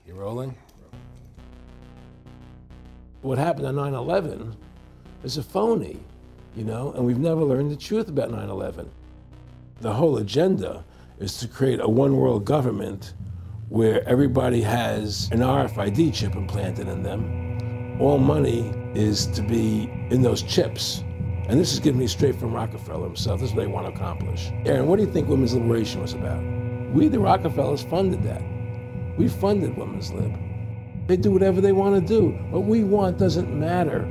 You rolling? What happened on 9/11 is a phony, you know, and we've never learned the truth about 9/11. The whole agenda is to create a one world government where everybody has an RFID chip implanted in them. All money is to be in those chips. And this is given me straight from Rockefeller himself. This is what they want to accomplish. Aaron, what do you think women's liberation was about? We, the Rockefellers, funded that. We funded women's lib. They do whatever they want to do. What we want doesn't matter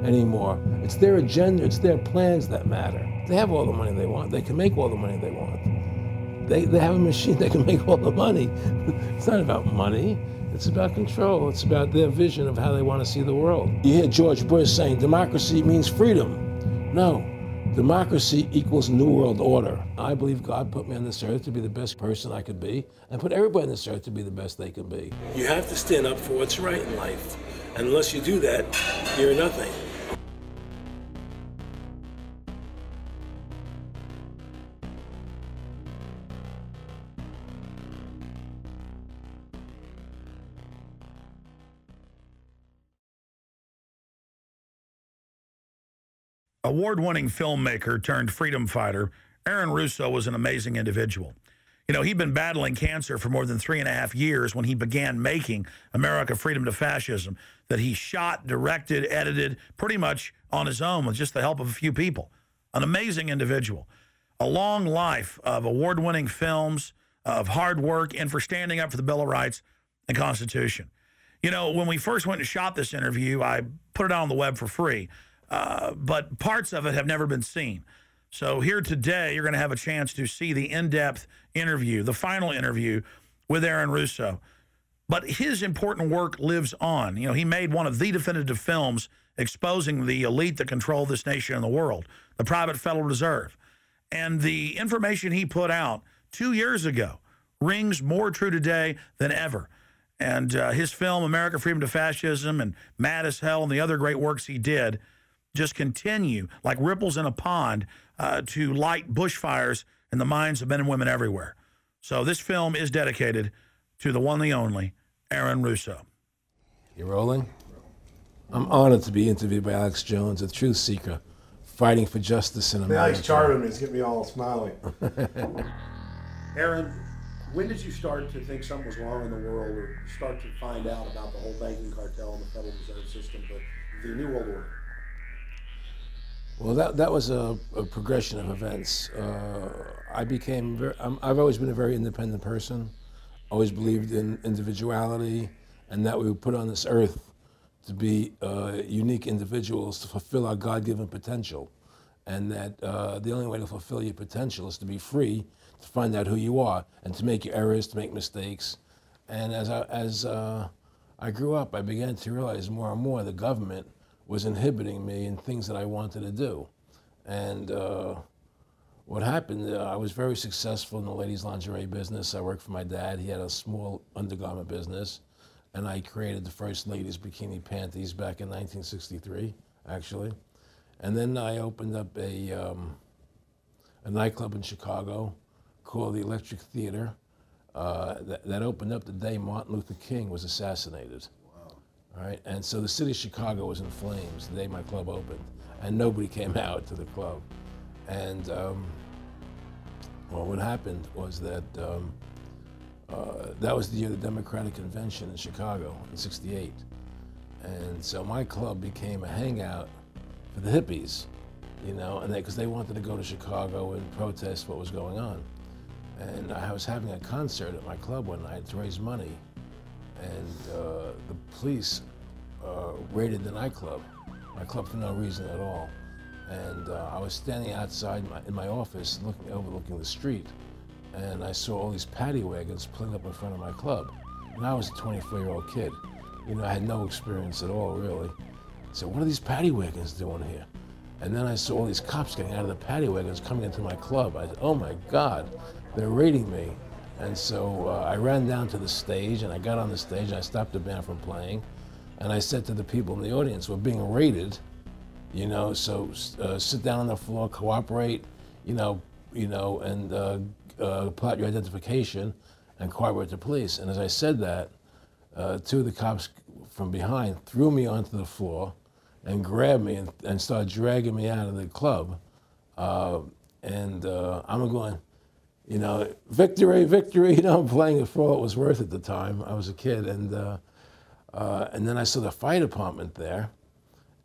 anymore. It's their agenda, it's their plans that matter. They have all the money they want. They can make all the money they want. They have a machine that can make all the money. It's not about money. It's about control. It's about their vision of how they want to see the world. You hear George Bush saying democracy means freedom. No, democracy equals New World Order. I believe God put me on this earth to be the best person I could be and put everybody on this earth to be the best they can be. You have to stand up for what's right in life. And unless you do that, you're nothing. Award-winning filmmaker turned freedom fighter, Aaron Russo was an amazing individual. You know, he'd been battling cancer for more than 3.5 years when he began making America Freedom to Fascism, that he shot, directed, edited pretty much on his own with just the help of a few people. An amazing individual. A long life of award-winning films, of hard work, and for standing up for the Bill of Rights and Constitution. You know, when we first went and shot this interview, I put it out on the web for free. But parts of it have never been seen. So here today, you're going to have a chance to see the in-depth interview, the final interview with Aaron Russo. But his important work lives on. You know, he made one of the definitive films exposing the elite that control this nation and the world, the private Federal Reserve. And the information he put out 2 years ago rings more true today than ever. And his film, America Freedom to Fascism, and Mad as Hell, and the other great works he did just continue like ripples in a pond to light bushfires in the minds of men and women everywhere. So this film is dedicated to the one, the only, Aaron Russo. You rolling? I'm honored to be interviewed by Alex Jones, a truth seeker, fighting for justice in America. Now he's charming me. He's getting me all smiling. Aaron, when did you start to think something was wrong in the world, or start to find out about the whole banking cartel and the Federal Reserve System, but the New World Order? Well, that was a progression of events. I've always been a very independent person, always believed in individuality, and that we were put on this earth to be unique individuals to fulfill our God-given potential. And that the only way to fulfill your potential is to be free, to find out who you are, and to make your errors, to make mistakes. And as I grew up, I began to realize more and more the government was inhibiting me in things that I wanted to do. And what happened, I was very successful in the ladies' lingerie business. I worked for my dad. He had a small undergarment business. And I created the first ladies' bikini panties back in 1963, actually. And then I opened up a nightclub in Chicago called the Electric Theater that opened up the day Martin Luther King was assassinated. All right, and so the city of Chicago was in flames the day my club opened, and nobody came out to the club. And well, what happened was that that was the year of the Democratic Convention in Chicago in '68. And so my club became a hangout for the hippies, you know, and because they wanted to go to Chicago and protest what was going on. And I was having a concert at my club one night to raise money. And the police raided the nightclub, my club, for no reason at all. And I was standing outside in my office overlooking the street, and I saw all these paddy wagons pulling up in front of my club. And I was a 24-year-old kid. You know, I had no experience at all, really. So what are these paddy wagons doing here? And then I saw all these cops getting out of the paddy wagons coming into my club. I said, oh my God, they're raiding me. And so I ran down to the stage, and I got on the stage, and I stopped the band from playing. And I said to the people in the audience, we're being raided, you know, so sit down on the floor, cooperate, and pull out your identification and cooperate with the police. And as I said that, two of the cops from behind threw me onto the floor and grabbed me and started dragging me out of the club. I'm going, you know, victory, victory. You know, I'm playing it for all it was worth at the time. I was a kid, and then I saw the fire department there,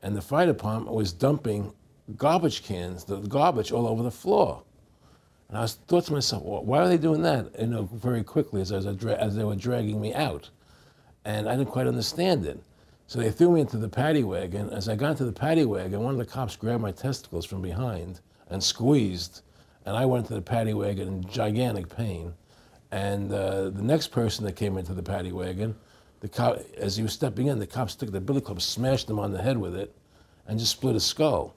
and the fire department was dumping garbage cans, the garbage all over the floor. And I thought to myself, well, why are they doing that? You know, very quickly as they were dragging me out, and I didn't quite understand it. So they threw me into the paddy wagon. As I got into the paddy wagon, one of the cops grabbed my testicles from behind and squeezed, and I went into the paddy wagon in gigantic pain. And the next person that came into the paddy wagon, the cop, as he was stepping in, the cops took the billy club, smashed him on the head with it, and just split his skull,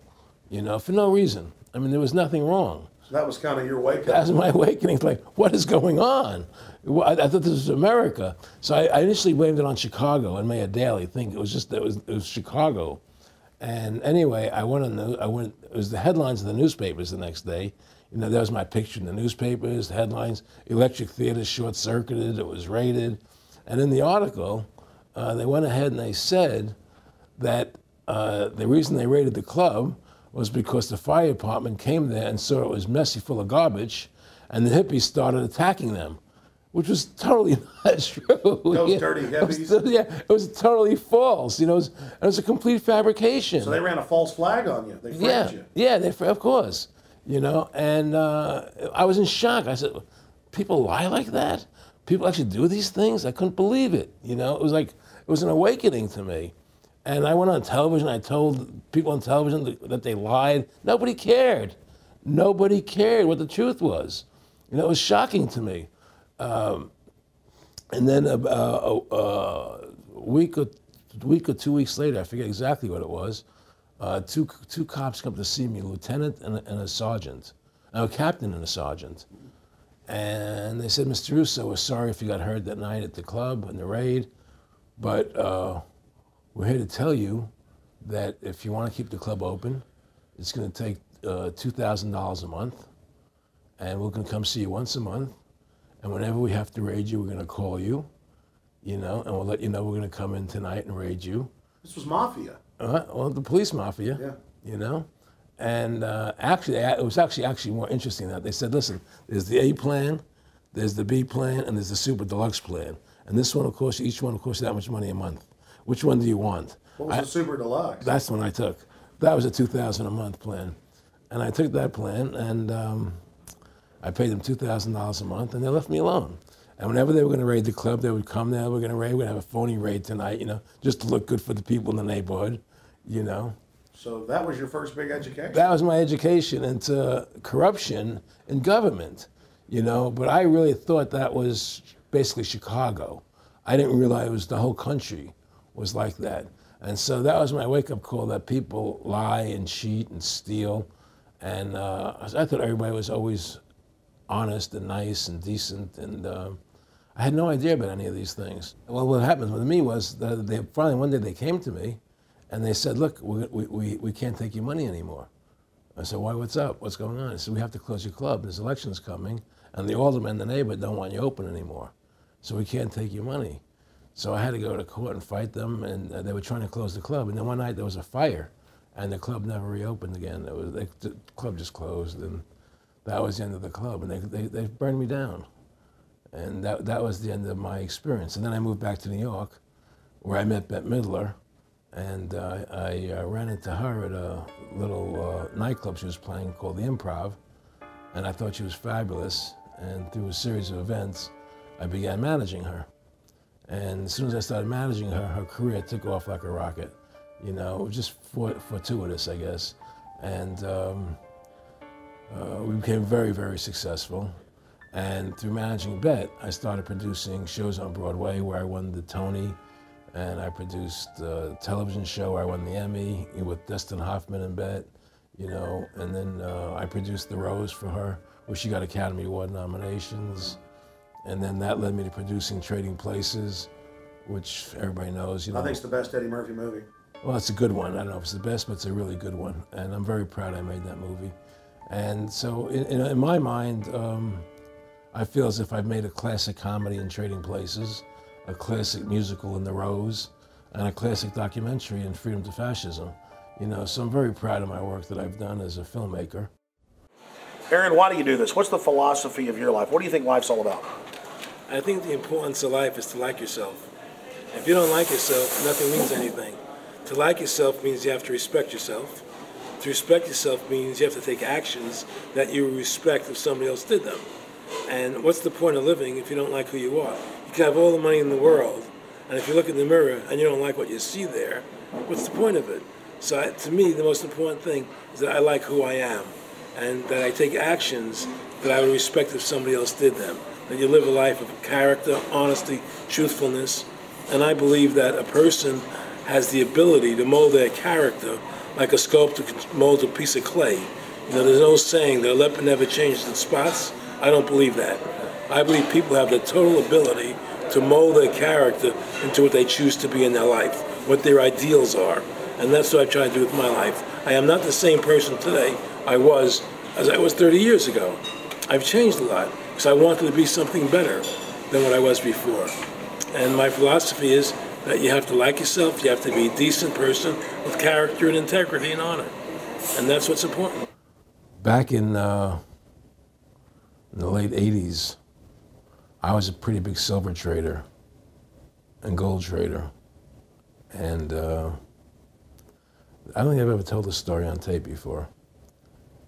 you know, for no reason. I mean, there was nothing wrong. So that was kind of your wake-up. That was my awakening. Like, what is going on? I thought this was America. So I initially blamed it on Chicago and Mayor Daley, thinking it was Chicago. And anyway, it was the headlines of the newspapers the next day. You know, there was my picture in the newspapers, the headlines, electric theater short-circuited, it was raided. And in the article, they went ahead and they said that the reason they raided the club was because the fire department came there and saw it was messy, full of garbage, and the hippies started attacking them, which was totally not true. Those dirty hippies? It was totally false. You know, it was a complete fabrication. So they ran a false flag on you. They framed you. Yeah, of course. You know, and I was in shock. I said, people lie like that? People actually do these things? I couldn't believe it. You know, it was an awakening to me. And I went on television, I told people on television that they lied. Nobody cared. Nobody cared what the truth was. You know, it was shocking to me. And then a week or 2 weeks later, I forget exactly what it was, two cops come to see me, a lieutenant and a sergeant, a captain and a sergeant. And they said, Mr. Russo, we're sorry if you got hurt that night at the club in the raid, but we're here to tell you that if you want to keep the club open, it's going to take $2,000 a month, and we're going to come see you once a month, and whenever we have to raid you, we're going to call you, you know, and we'll let you know we're going to come in tonight and raid you. This was mafia. Well, the police mafia, you know. And actually, it was actually more interesting than that. They said, listen, there's the A plan, there's the B plan, and there's the super deluxe plan. And this one, of course, each one will cost you that much money a month. Which one do you want? What was the super deluxe? That's the one I took. That was a $2,000 a month plan. And I took that plan, and I paid them $2,000 a month, and they left me alone. And whenever they were going to raid the club, they would come there, we're going to have a phony raid tonight, you know, just to look good for the people in the neighborhood, you know. So that was your first big education? That was my education into corruption in government, you know, but I really thought that was basically Chicago. I didn't realize it was the whole country was like that. And so that was my wake-up call, that people lie and cheat and steal. And I thought everybody was always honest and nice and decent, and I had no idea about any of these things. Well, what happened with me was that they finally one day they came to me and they said, look, we can't take your money anymore. I said, why, what's up? What's going on? He said, we have to close your club. There's elections coming, and the aldermen in the neighborhood don't want you open anymore. So we can't take your money. So I had to go to court and fight them, and they were trying to close the club. And then one night there was a fire, and the club never reopened again. The club just closed, and that was the end of the club. And they burned me down. And that was the end of my experience. And then I moved back to New York, where I met Bette Midler, and I ran into her at a little nightclub she was playing called the Improv, and I thought she was fabulous. And through a series of events, I began managing her. And as soon as I started managing her, her career took off like a rocket. You know, it was just fortuitous, I guess. And we became very, very successful. And through managing Bette, I started producing shows on Broadway where I won the Tony, and I produced a television show where I won the Emmy with Dustin Hoffman and Bette, you know, and then I produced The Rose for her, where she got Academy Award nominations. And then that led me to producing Trading Places, which everybody knows. You know, I think it's the best Eddie Murphy movie. Well, it's a good one. I don't know if it's the best, but it's a really good one. And I'm very proud I made that movie. And so in my mind, I feel as if I've made a classic comedy in Trading Places. a classic musical in The Rose, and a classic documentary in Freedom to Fascism. You know, so I'm very proud of my work that I've done as a filmmaker. Aaron, why do you do this? What's the philosophy of your life? What do you think life's all about? I think the importance of life is to like yourself. If you don't like yourself, nothing means anything. To like yourself means you have to respect yourself. To respect yourself means you have to take actions that you respect if somebody else did them. And what's the point of living if you don't like who you are? You can have all the money in the world, and if you look in the mirror and you don't like what you see there, what's the point of it? So to me, the most important thing is that I like who I am, and that I take actions that I would respect if somebody else did them. That you live a life of character, honesty, truthfulness, and I believe that a person has the ability to mold their character like a sculptor can mold a piece of clay. You know, there's no saying that a leopard never changes its spots. I don't believe that. I believe people have the total ability to mold their character into what they choose to be in their life, what their ideals are. And that's what I try to do with my life. I am not the same person today I was as I was 30 years ago. I've changed a lot because I wanted to be something better than what I was before. And my philosophy is that you have to like yourself, you have to be a decent person with character and integrity and honor. And that's what's important. Back in the late 80s, I was a pretty big silver trader and gold trader. And I don't think I've ever told this story on tape before.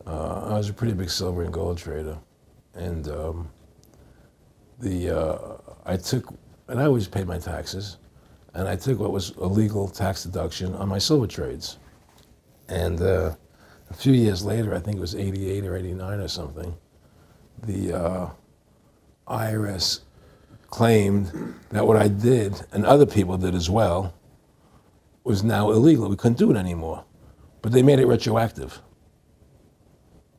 I was a pretty big silver and gold trader. And I always paid my taxes. And I took what was a legal tax deduction on my silver trades. And a few years later, I think it was 88 or 89 or something, the IRS claimed that what I did, and other people did as well, was now illegal. We couldn't do it anymore. But they made it retroactive.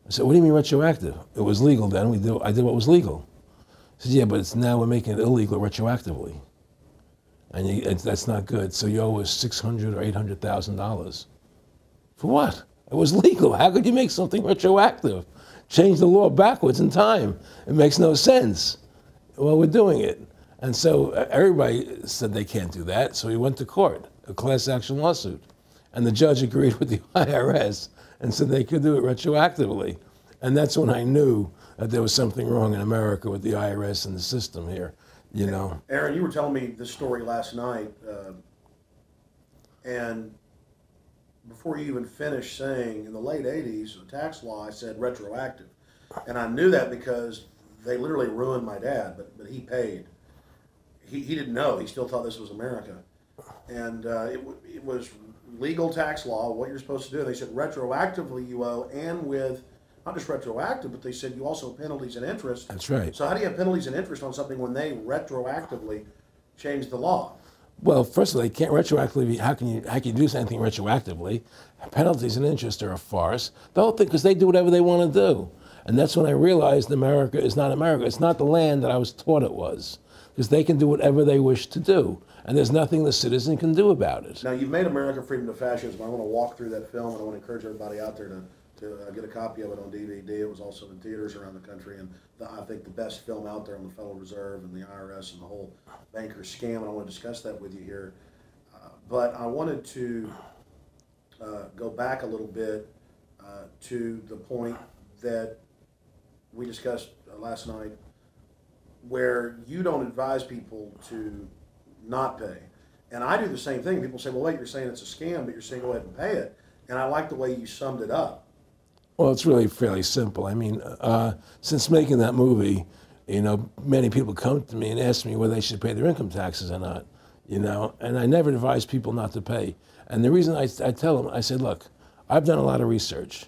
I said, what do you mean retroactive? It was legal then. I did what was legal. I said, yeah, but we're making it illegal retroactively. And that's not good. So you owe us $600,000 or $800,000. For what? It was legal. How could you make something retroactive? Change the law backwards in time. It makes no sense. Well, we're doing it. And so everybody said they can't do that. So we went to court, a class action lawsuit. And the judge agreed with the IRS and said they could do it retroactively. And that's when I knew that there was something wrong in America with the IRS and the system here. You know, Aaron, you were telling me this story last night, and before you even finished saying in the late 80s, the tax law, I said retroactive. And I knew that because they literally ruined my dad, but he paid. He didn't know. He still thought this was America. And it was legal tax law, what you're supposed to do. They said retroactively you owe, and with not just retroactive, but they said you also have penalties and interest. That's right. So how do you have penalties and interest on something when they retroactively change the law? Well, first of all, they can't retroactively. How can you do anything retroactively? Penalties and interest are a farce. The whole thing, because they do whatever they want to do. And that's when I realized America is not America. It's not the land that I was taught it was. Because they can do whatever they wish to do. And there's nothing the citizen can do about it. Now, you've made America Freedom to Fascism. I want to walk through that film, and I want to encourage everybody out there to get a copy of it on DVD. It was also in theaters around the country, and I think the best film out there on the Federal Reserve and the IRS and the whole banker scam, and I want to discuss that with you here. But I wanted to go back a little bit to the point that we discussed last night, where you don't advise people to not pay. And I do the same thing. People say, well, wait, you're saying it's a scam, but you're saying go ahead and pay it. And I like the way you summed it up. Well, it's really fairly simple. I mean, since making that movie, you know, many people come to me and ask me whether they should pay their income taxes or not, you know, and I never advise people not to pay. And the reason I tell them, I say, look, I've done a lot of research.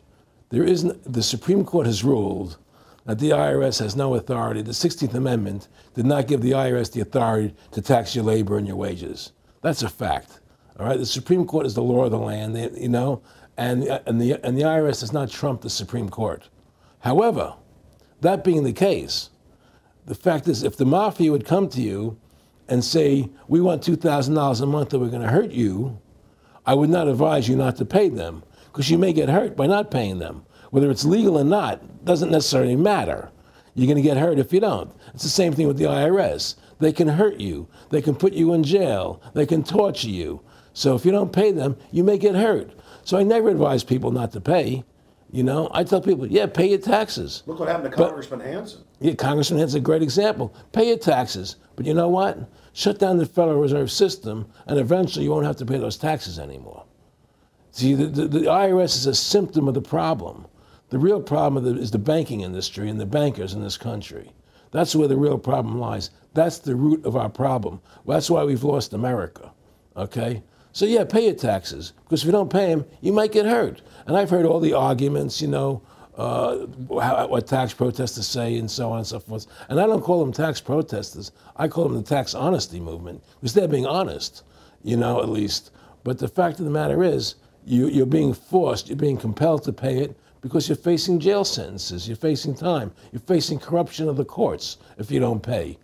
The Supreme Court has ruled that the IRS has no authority. The 16th Amendment did not give the IRS the authority to tax your labor and your wages. That's a fact, all right? The Supreme Court is the law of the land, you know, and the IRS does not trump the Supreme Court. However, that being the case, the fact is if the mafia would come to you and say, we want $2,000 a month or we're gonna hurt you, I would not advise you not to pay them, because you may get hurt by not paying them. Whether it's legal or not doesn't necessarily matter. You're going to get hurt if you don't. It's the same thing with the IRS. They can hurt you. They can put you in jail. They can torture you. So if you don't pay them, you may get hurt. So I never advise people not to pay. You know, I tell people, yeah, pay your taxes. Look what happened to Congressman Hansen. Yeah, Congressman Hansen's a great example. Pay your taxes. But you know what? Shut down the Federal Reserve System, and eventually you won't have to pay those taxes anymore. See, the IRS is a symptom of the problem. The real problem is the banking industry and the bankers in this country. That's where the real problem lies. That's the root of our problem. That's why we've lost America, okay? So yeah, pay your taxes, because if you don't pay them, you might get hurt. And I've heard all the arguments, you know, what tax protesters say and so on and so forth. And I don't call them tax protesters. I call them the tax honesty movement, because they're being honest, you know, at least. But the fact of the matter is, you're being forced, you're being compelled to pay it because you're facing jail sentences, you're facing time, you're facing corruption of the courts if you don't pay,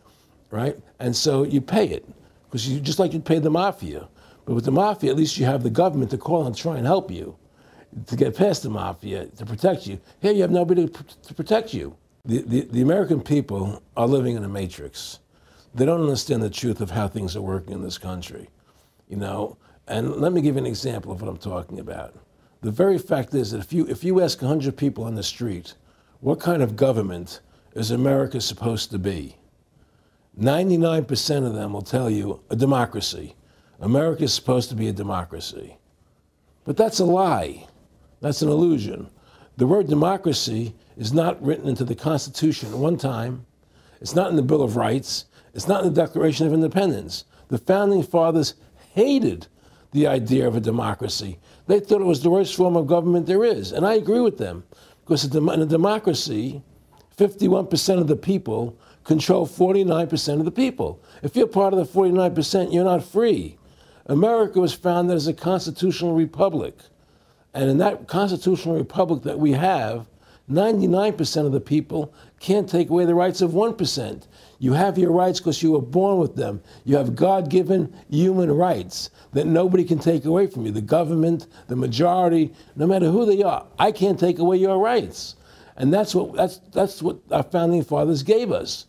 right? And so you pay it, because you just like you'd pay the mafia. But with the mafia, at least you have the government to call and try and help you to get past the mafia, to protect you. Here you have nobody to protect you. The American people are living in a matrix. They don't understand the truth of how things are working in this country, you know? And let me give you an example of what I'm talking about. The very fact is that if you ask 100 people on the street, what kind of government is America supposed to be? 99% of them will tell you a democracy. America is supposed to be a democracy. But that's a lie. That's an illusion. The word democracy is not written into the Constitution at one time. It's not in the Bill of Rights. It's not in the Declaration of Independence. The Founding Fathers hated the idea of a democracy. They thought it was the worst form of government there is. And I agree with them, because in a democracy, 51% of the people control 49% of the people. If you're part of the 49%, you're not free. America was founded as a constitutional republic. And in that constitutional republic that we have, 99% of the people can't take away the rights of 1%. You have your rights because you were born with them. You have God-given human rights that nobody can take away from you. The government, the majority, no matter who they are, I can't take away your rights. And that's what our founding fathers gave us.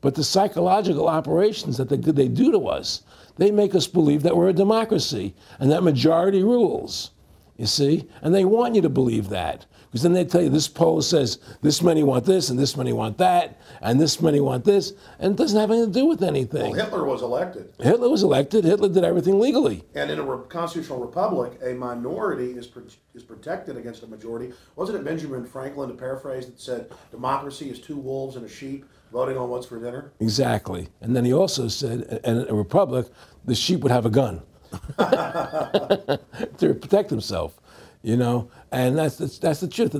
But the psychological operations that they do to us, they make us believe that we're a democracy and that majority rules, you see? And they want you to believe that, because then they tell you this poll says this many want this and this many want that and this many want this, and it doesn't have anything to do with anything. Well, Hitler was elected. Hitler was elected. Hitler did everything legally. And in a constitutional republic, a minority is protected against a majority. Wasn't it Benjamin Franklin, to paraphrase, that said democracy is two wolves and a sheep voting on what's for dinner? Exactly. And then he also said, in a republic, the sheep would have a gun to protect himself, you know? And that's the truth.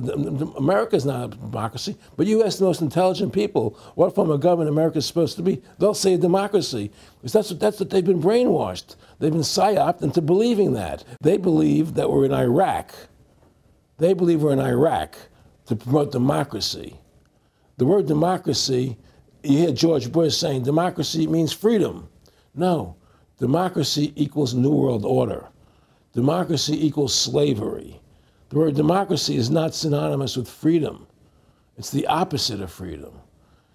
America's not a democracy, but you ask the most intelligent people what form of government America is supposed to be, they'll say a democracy, because that's what they've been brainwashed. They've been psyoped into believing that. They believe that we're in Iraq. They believe we're in Iraq to promote democracy. The word democracy, you hear George Bush saying democracy means freedom. No, democracy equals New World Order. Democracy equals slavery. The word democracy is not synonymous with freedom. It's the opposite of freedom.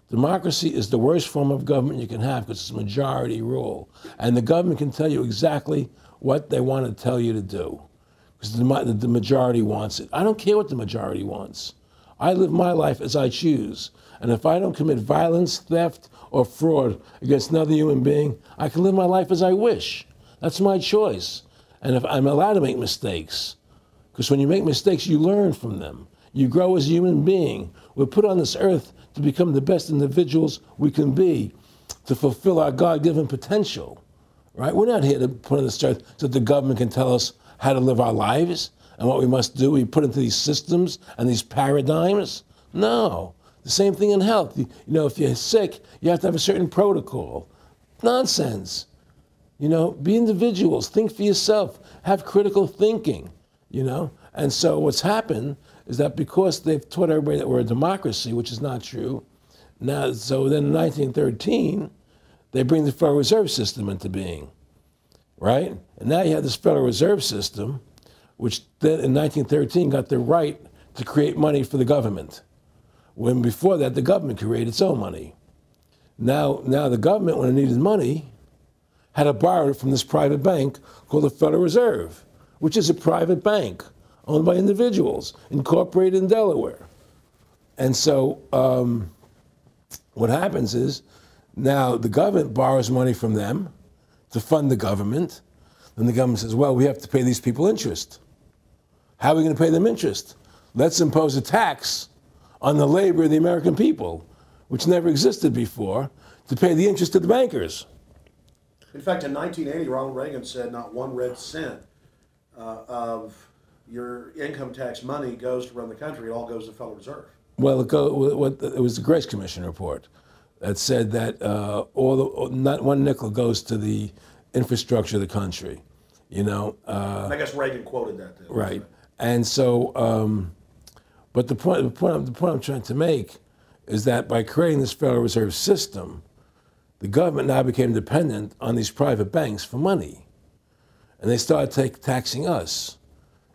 Democracy is the worst form of government you can have, because it's majority rule. And the government can tell you exactly what they want to tell you to do, because the majority wants it. I don't care what the majority wants. I live my life as I choose. And if I don't commit violence, theft, or fraud against another human being, I can live my life as I wish. That's my choice. And if I'm allowed to make mistakes, because when you make mistakes, you learn from them. You grow as a human being. We're put on this earth to become the best individuals we can be, to fulfill our God-given potential, right? We're not here to put on this earth so that the government can tell us how to live our lives and what we must do. We put into these systems and these paradigms. No. The same thing in health. You know, if you're sick, you have to have a certain protocol. Nonsense. You know, be individuals. Think for yourself. Have critical thinking, you know. And so what's happened is that because they've taught everybody that we're a democracy, which is not true, now, so then in 1913, they bring the Federal Reserve System into being, right? And now you have this Federal Reserve System, which then in 1913 got the right to create money for the government, when before that the government created its own money. Now the government, when it needed money, had to borrow it from this private bank called the Federal Reserve, which is a private bank owned by individuals, incorporated in Delaware. And so what happens is now the government borrows money from them to fund the government. Then the government says, well, we have to pay these people interest. How are we going to pay them interest? Let's impose a tax on the labor of the American people, which never existed before, to pay the interest to the bankers. In fact, in 1980, Ronald Reagan said not one red cent of your income tax money goes to run the country. It all goes to the Federal Reserve. Well, it was the Grace Commission report that said that not one nickel goes to the infrastructure of the country, you know. And I guess Reagan quoted that too. Right. And so, but the point I'm trying to make is that by creating this Federal Reserve System, the government now became dependent on these private banks for money. And they started taxing us,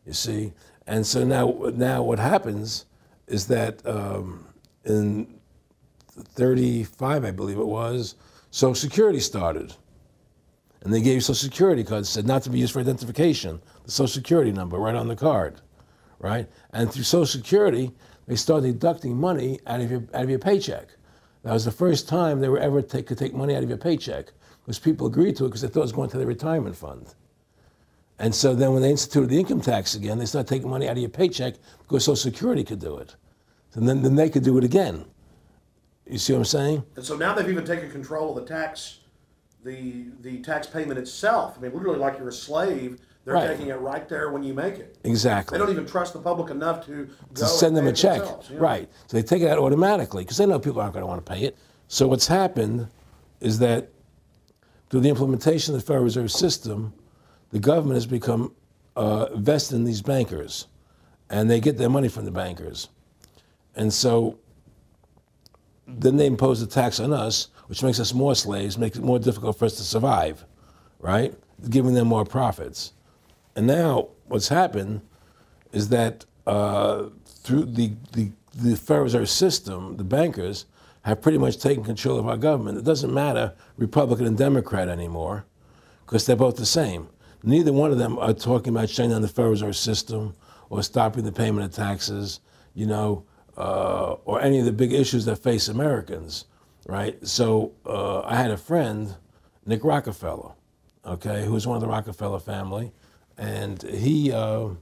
you see. And so now what happens is that in 35, I believe it was, Social Security started. And they gave you Social Security cards, said not to be used for identification, the Social Security number right on the card, right? And through Social Security, they started deducting money out of your paycheck. That was the first time they were ever could take money out of your paycheck, because people agreed to it because they thought it was going to their retirement fund. And so then when they instituted the income tax again, they started taking money out of your paycheck because Social Security could do it. And then they could do it again. You see what I'm saying? And so now they've even taken control of the tax payment itself. I mean, literally like you're a slave, they're taking it right there when you make it. Exactly. They don't even trust the public enough to send them a check. You know? Right. So they take it out automatically because they know people aren't going to want to pay it. So what's happened is that through the implementation of the Federal Reserve System, the government has become vested in these bankers, and they get their money from the bankers. And so then they impose a tax on us, which makes us more slaves, makes it more difficult for us to survive, right? Giving them more profits. And now what's happened is that through the Federal Reserve System, the bankers have pretty much taken control of our government. It doesn't matter Republican and Democrat anymore, because they're both the same. Neither one of them are talking about shutting down the Federal Reserve System or stopping the payment of taxes, you know, or any of the big issues that face Americans, right? So I had a friend, Nick Rockefeller, okay, who was one of the Rockefeller family, and he, when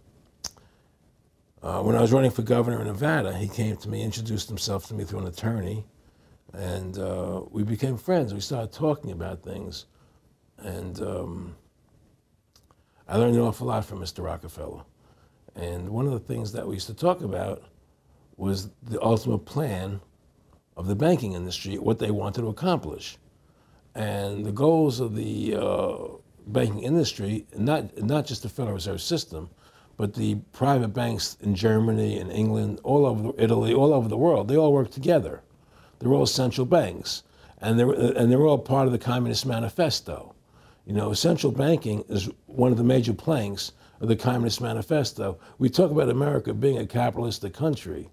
I was running for governor in Nevada, he came to me, introduced himself to me through an attorney, and we became friends. We started talking about things, and I learned an awful lot from Mr. Rockefeller. And one of the things that we used to talk about was the ultimate plan of the banking industry, what they wanted to accomplish. And the goals of the banking industry, not just the Federal Reserve System, but the private banks in Germany and England, all over Italy, all over the world, they all work together. They're all central banks, and they're all part of the Communist Manifesto. You know, central banking is one of the major planks of the Communist Manifesto. We talk about America being a capitalistic country,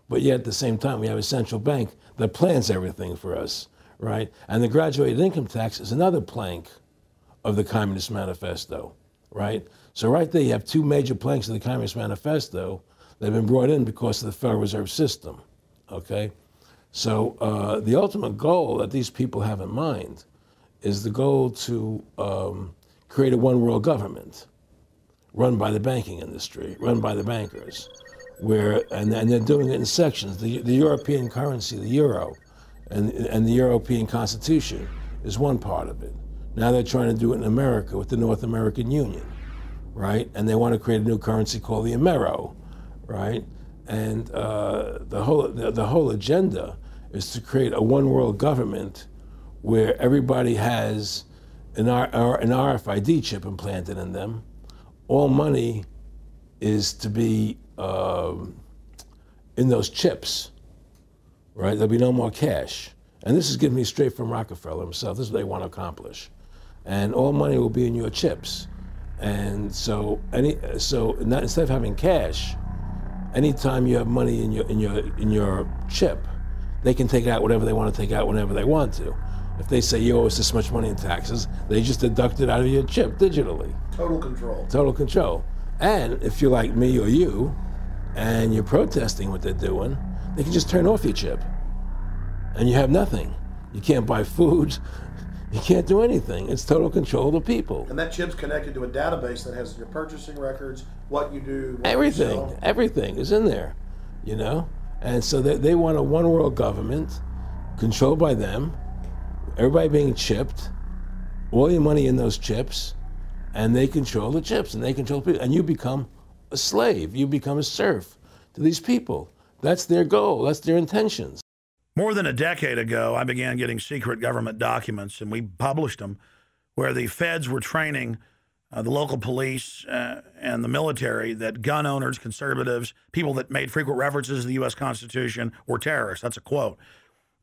but yet at the same time we have a central bank that plans everything for us, right? And the graduated income tax is another plank of the Communist Manifesto, right? So right there you have two major planks of the Communist Manifesto that have been brought in because of the Federal Reserve System, okay? So the ultimate goal that these people have in mind is the goal to create a one world government run by the banking industry, run by the bankers, and they're doing it in sections. The European currency, the euro, and the European Constitution is one part of it. Now they're trying to do it in America with the North American Union, right? And they want to create a new currency called the Amero, right? And the whole agenda is to create a one world government where everybody has an RFID chip implanted in them. All money is to be in those chips, right? There'll be no more cash. And this is given me straight from Rockefeller himself. This is what they want to accomplish. And all money will be in your chips. And so instead of having cash, anytime you have money in your chip, they can take out whatever they want to take out whenever they want to. If they say you owe us this much money in taxes, they just deduct it out of your chip digitally. Total control. Total control. And if you're like me or you, and you're protesting what they're doing, they can just turn off your chip. And you have nothing. You can't buy food. You can't do anything. It's total control of the people. And that chip's connected to a database that has your purchasing records, what you do, what Everything. you sell. Everything is in there, you know? And so they want a one world government controlled by them, everybody being chipped, all your money in those chips, and they control the chips, and they control people. And you become a slave. You become a serf to these people. That's their goal. That's their intentions. More than a decade ago, I began getting secret government documents, and we published them, where the feds were training the local police and the military that gun owners, conservatives, people that made frequent references to the U.S. Constitution were terrorists. That's a quote.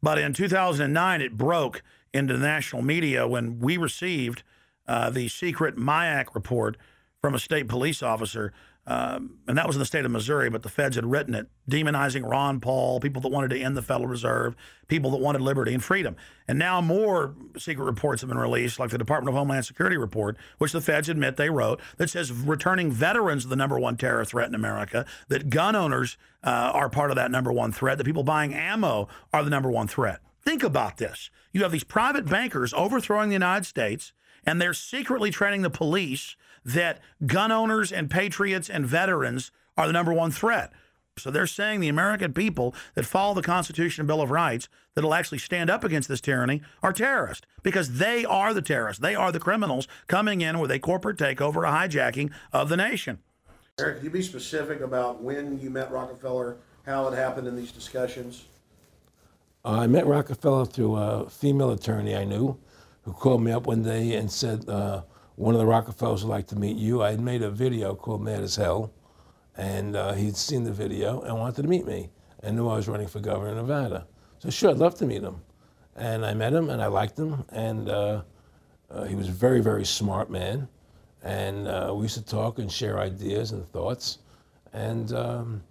But in 2009, it broke into the national media when we received the secret MIAC report from a state police officer, and that was in the state of Missouri, but the feds had written it, demonizing Ron Paul, people that wanted to end the Federal Reserve, people that wanted liberty and freedom. And now more secret reports have been released, like the Department of Homeland Security report, which the feds admit they wrote, that says returning veterans are the #1 terror threat in America, that gun owners are part of that #1 threat, that people buying ammo are the #1 threat. Think about this. You have these private bankers overthrowing the United States, and they're secretly training the police that gun owners and patriots and veterans are the #1 threat. So they're saying the American people that follow the Constitution and Bill of Rights that'll actually stand up against this tyranny are terrorists, because they are the terrorists. They are the criminals coming in with a corporate takeover, a hijacking of the nation. Eric, can you be specific about when you met Rockefeller, how it happened in these discussions? I met Rockefeller through a female attorney I knew who called me up one day and said, one of the Rockefellers would like to meet you. I had made a video called Mad as Hell, and he'd seen the video and wanted to meet me and knew I was running for governor of Nevada. So sure, I'd love to meet him. And I met him and I liked him, and he was a very, very smart man. And we used to talk and share ideas and thoughts. And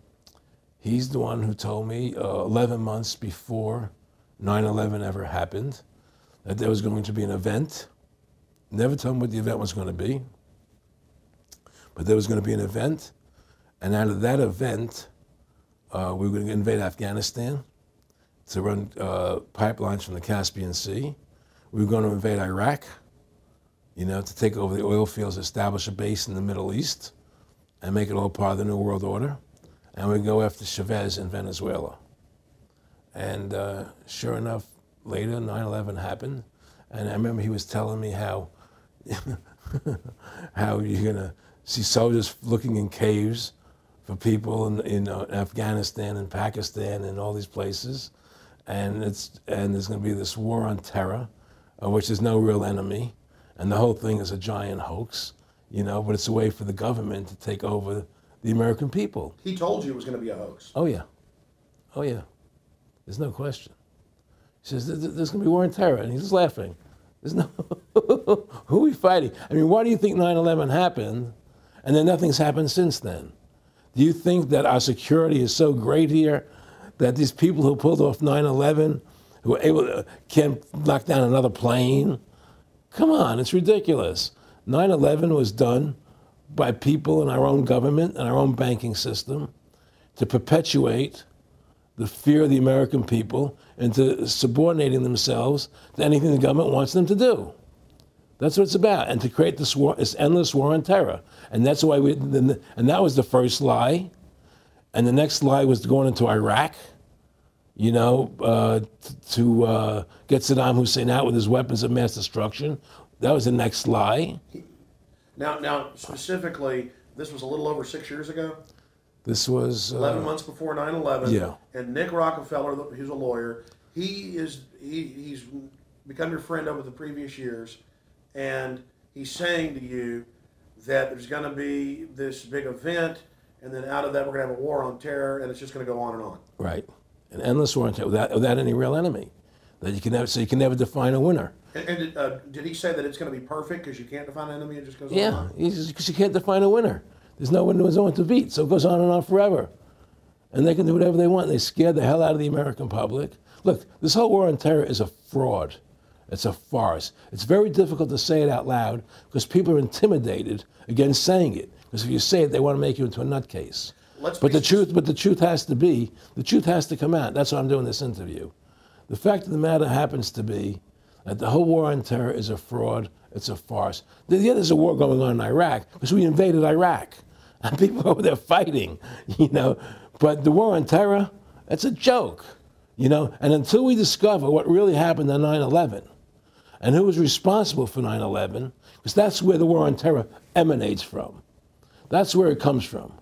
he's the one who told me 11 months before 9/11 ever happened that there was going to be an event. Never told him what the event was going to be, but there was going to be an event, and out of that event, we were going to invade Afghanistan to run pipelines from the Caspian Sea. We were going to invade Iraq, you know, to take over the oil fields, establish a base in the Middle East, and make it all part of the New World Order. And we'd go after Chavez in Venezuela. And sure enough, later, 9/11 happened, and I remember he was telling me how how you're gonna see soldiers looking in caves for people in Afghanistan and Pakistan and all these places, and there's gonna be this war on terror, which is no real enemy, and the whole thing is a giant hoax, you know. But it's a way for the government to take over the American people. He told you it was going to be a hoax. Oh yeah, oh yeah. There's no question. He says there's gonna be war on terror, and he's just laughing. There's no, who are we fighting? I mean, why do you think 9/11 happened and then nothing's happened since then? Do you think that our security is so great here that these people who pulled off 9/11, who were able to, can't knock down another plane? Come on, it's ridiculous. 9/11 was done by people in our own government and our own banking system to perpetuate the fear of the American people into subordinating themselves to anything the government wants them to do. That's what it's about, and to create this war, this endless war on terror. And that's why and that was the first lie. And the next lie was going into Iraq, you know, to get Saddam Hussein out with his weapons of mass destruction. That was the next lie. Now, specifically, this was a little over 6 years ago? This was 11 months before 9/11. Yeah. And Nick Rockefeller, who's a lawyer, he's become your friend over the previous years, and he's saying to you that there's going to be this big event, and then out of that we're going to have a war on terror, and it's just going to go on and on. Right, an endless war on terror without any real enemy. That you can never define a winner. And did he say that it's going to be perfect because you can't define an enemy? It just goes on Yeah, and on? because you can't define a winner. There's no one to beat, so it goes on and on forever. and they can do whatever they want. They scare the hell out of the American public. Look, this whole war on terror is a fraud. It's a farce. It's very difficult to say it out loud because people are intimidated against saying it. Because if you say it, they want to make you into a nutcase. But the truth has to come out. That's why I'm doing this interview. The fact of the matter happens to be that the whole war on terror is a fraud. It's a farce. Yeah, there's a war going on in Iraq because we invaded Iraq. And people over there fighting, you know. But the war on terror, it's a joke, you know. And until we discover what really happened on 9/11 and who was responsible for 9/11, because that's where the war on terror emanates from. That's where it comes from.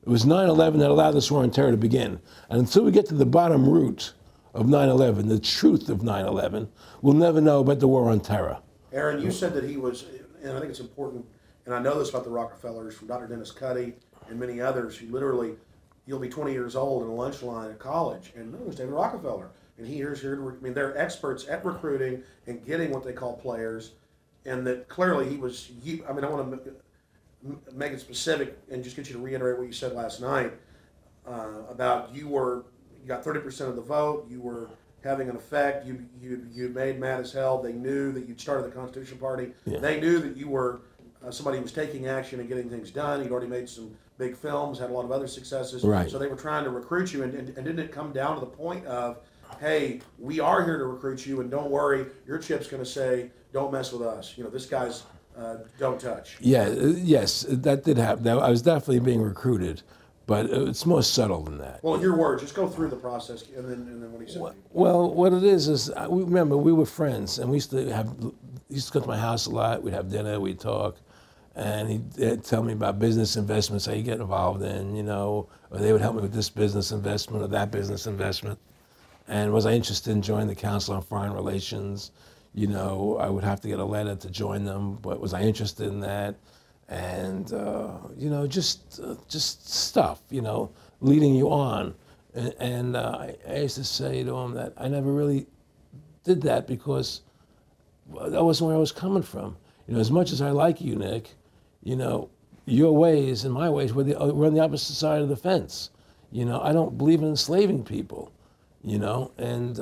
It was 9/11 that allowed this war on terror to begin. And until we get to the bottom root of 9/11, the truth of 9/11, we'll never know about the war on terror. Aaron, you said that he was, and I think it's important, and I know this about the Rockefellers from Dr. Dennis Cuddy and many others who literally, you'll be 20 years old in a lunch line at college, and no, it's David Rockefeller. And they're experts at recruiting and getting what they call players, and that clearly I want to make it specific and just get you to reiterate what you said last night about you got 30% of the vote, you were having an effect, you made mad as hell, they knew that you'd started the Constitution Party, they knew that you were somebody who was taking action and getting things done, you'd already made some big films, had a lot of other successes, right. So they were trying to recruit you, and didn't it come down to the point of, hey, we are here to recruit you, and don't worry, your chip's going to say, don't mess with us, you know, this guy's don't touch. Yeah, yes, that did happen. I was definitely being recruited, but it's more subtle than that. Well, in your words, just go through the process, and then what he said. Well, what it is remember we were friends, and we used to go to my house a lot. We'd have dinner, we'd talk, and he'd tell me about business investments that he'd get involved in, you know, or they would help me with this business investment or that business investment. And was I interested in joining the Council on Foreign Relations? You know, I would have to get a letter to join them, but was I interested in that? And, you know, just stuff, you know, leading you on. And I used to say to him that I never really did that because that wasn't where I was coming from. You know, as much as I like you, Nick, you know, your ways and my ways, we're on the opposite side of the fence. You know, I don't believe in enslaving people, you know, and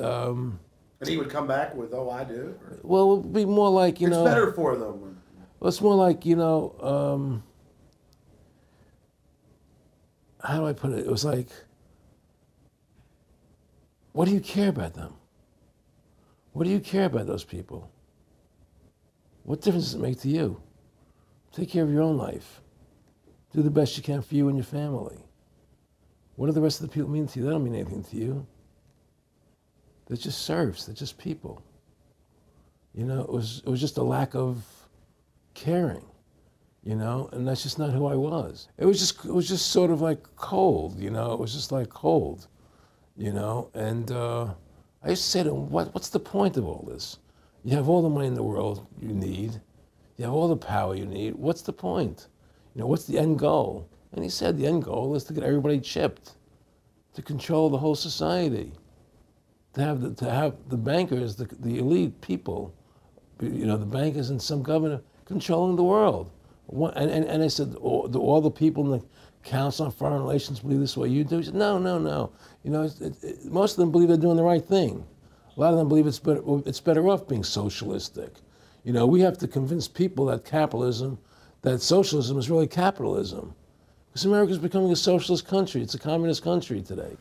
he would come back with, oh, I do? Or? Well, it would be more like, you know. It's better for them. Well, it's more like, you know, how do I put it? It was like, what do you care about them? What do you care about those people? What difference does it make to you? Take care of your own life. Do the best you can for you and your family. What do the rest of the people mean to you? They don't mean anything to you. They're just serfs. They're just people. You know, it was just a lack of caring, you know, and that's just not who I was. It was just sort of like cold, you know. It was just like cold, you know. And I used to say to him, what's the point of all this? You have all the money in the world you need. You have all the power you need. What's the point? You know, what's the end goal? And he said the end goal is to get everybody chipped, to control the whole society. To have the bankers, the elite people, you know, the bankers and some governor controlling the world. And I said, do all the people in the Council on Foreign Relations believe this way you do? He said, no. You know, most of them believe they're doing the right thing. A lot of them believe it's better off being socialistic. You know, we have to convince people that socialism is really capitalism. Because America's becoming a socialist country. It's a communist country today.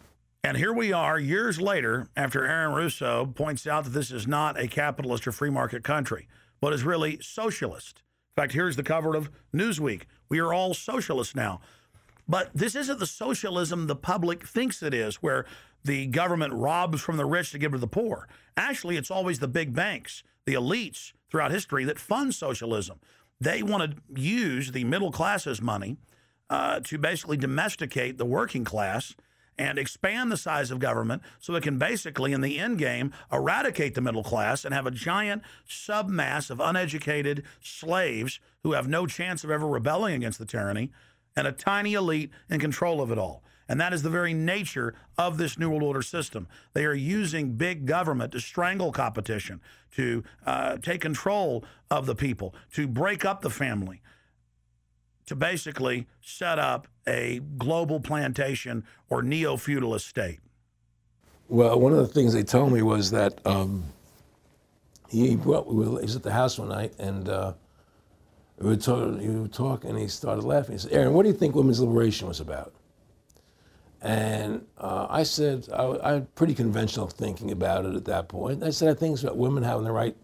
And here we are years later after Aaron Russo points out that this is not a capitalist or free market country, but is really socialist. In fact, here's the cover of Newsweek. We are all socialists now. But this isn't the socialism the public thinks it is, where the government robs from the rich to give to the poor. Actually, it's always the big banks, the elites throughout history that fund socialism. They want to use the middle class's money to basically domesticate the working class and expand the size of government so it can basically, in the end game, eradicate the middle class and have a giant submass of uneducated slaves who have no chance of ever rebelling against the tyranny, and a tiny elite in control of it all. And that is the very nature of this New World Order system. They are using big government to strangle competition, to take control of the people, to break up the family, to basically set up a global plantation or neo-feudalist state? Well, one of the things they told me was that he was at the house one night, and we were talking, and he started laughing. He said, "Aaron, what do you think women's liberation was about?" And I said, I had pretty conventional thinking about it at that point. I said, I think it's about women having the right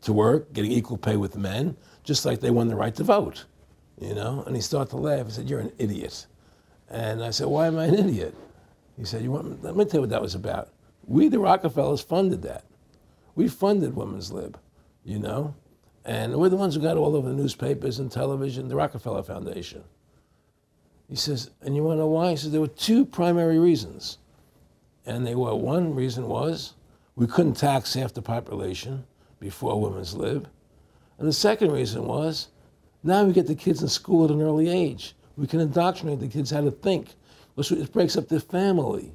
to work, getting equal pay with men, just like they won the right to vote, you know? And he started to laugh. He said, "You're an idiot." And I said, "Why am I an idiot?" He said, let me tell you what that was about. We, the Rockefellers, funded that. We funded women's lib, you know? And we're the ones who got all over the newspapers and television, the Rockefeller Foundation. He says, "And you want to know why?" He says, "There were two primary reasons." And they were, one reason was we couldn't tax half the population before women's lib. And the second reason was, now we get the kids in school at an early age. We can indoctrinate the kids how to think. It breaks up their family.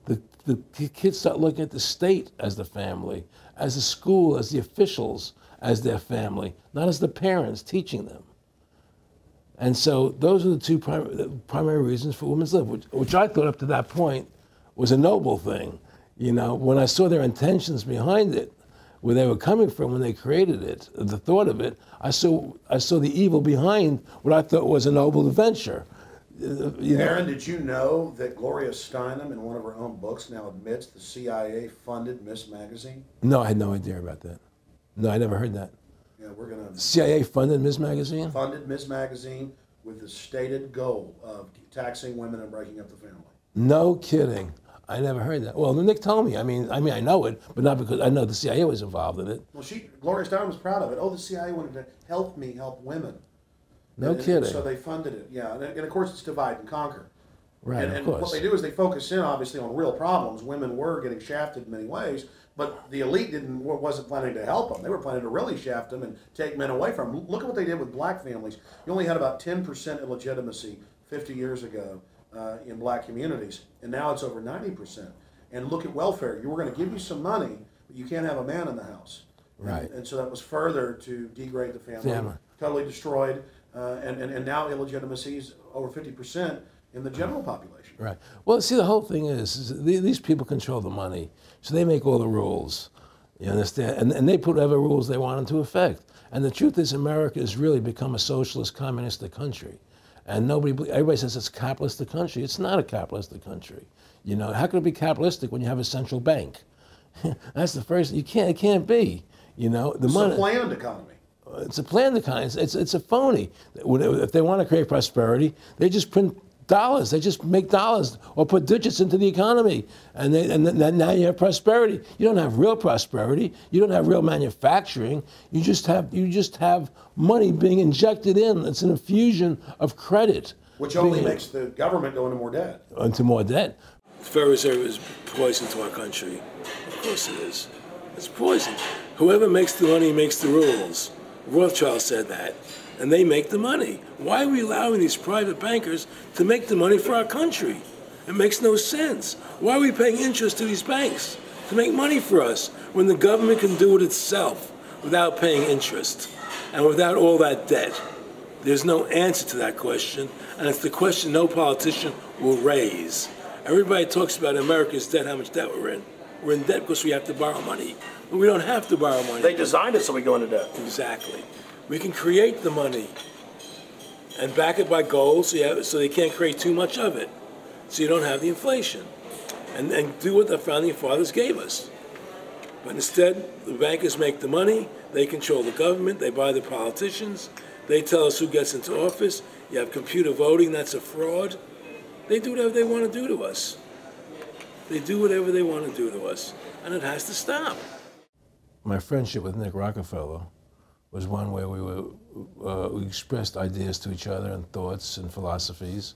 The kids start looking at the state as the family, as the school, as the officials, as their family, not as the parents teaching them. And so those are the two primary reasons for women's lib, which I thought up to that point was a noble thing. You know, when I saw their intentions behind it, where they were coming from when they created it, the thought of it, I saw the evil behind what I thought was a noble venture. Aaron, did you know that Gloria Steinem, in one of her own books, now admits the CIA funded Miss Magazine? No, I had no idea about that. No, I never heard that. Yeah, we're going to... CIA funded Miss Magazine? Funded Miss Magazine with the stated goal of taxing women and breaking up the family. No kidding. I never heard that. Well, Nick told me. I mean, I know it, but not because I know the CIA was involved in it. Well, Gloria Steinem was proud of it. Oh, the CIA wanted to help me help women. No kidding. So they funded it, yeah. And of course, it's divide and conquer. Right, and of course. What they do is they focus in, obviously, on real problems. Women were getting shafted in many ways, but the elite wasn't planning to help them. They were planning to really shaft them and take men away from them. Look at what they did with black families. You only had about 10% illegitimacy 50 years ago in black communities, and now it's over 90%. And look at welfare. You were going to give you some money, but you can't have a man in the house. Right. And so that was further to degrade the family. Totally destroyed. And now illegitimacy is over 50% in the general population. Right. Well, see, the whole thing is these people control the money, so they make all the rules. You understand? And they put whatever rules they want into effect. And the truth is, America has really become a socialist, communistic country. And everybody says it's a capitalistic country. It's not a capitalistic country. You know, how can it be capitalistic when you have a central bank? That's the first. It can't be. You know, the money. It's a planned economy. It's a planned economy. It's a phony. If they want to create prosperity, they just print dollars. They just make dollars or put digits into the economy, and then now you have prosperity. You don't have real prosperity. You don't have real manufacturing. You just have money being injected in. It's an infusion of credit, which only makes the government go into more debt. Into more debt. The Federal Reserve is poison to our country. Of course it is. It's poison. Whoever makes the money makes the rules. Rothschild said that, and they make the money. Why are we allowing these private bankers to make the money for our country? It makes no sense. Why are we paying interest to these banks to make money for us when the government can do it itself without paying interest and without all that debt? There's no answer to that question, and it's the question no politician will raise. Everybody talks about America's debt, how much debt we're in. We're in debt because we have to borrow money. But we don't have to borrow money. They designed it so we go into debt. Exactly. We can create the money and back it by gold so they can't create too much of it. So you don't have the inflation. And do what the founding fathers gave us. But instead, the bankers make the money, they control the government, they buy the politicians, they tell us who gets into office. You have computer voting, that's a fraud. They do whatever they want to do to us. They do whatever they want to do to us, and it has to stop. My friendship with Nick Rockefeller was one where we expressed ideas to each other and thoughts and philosophies,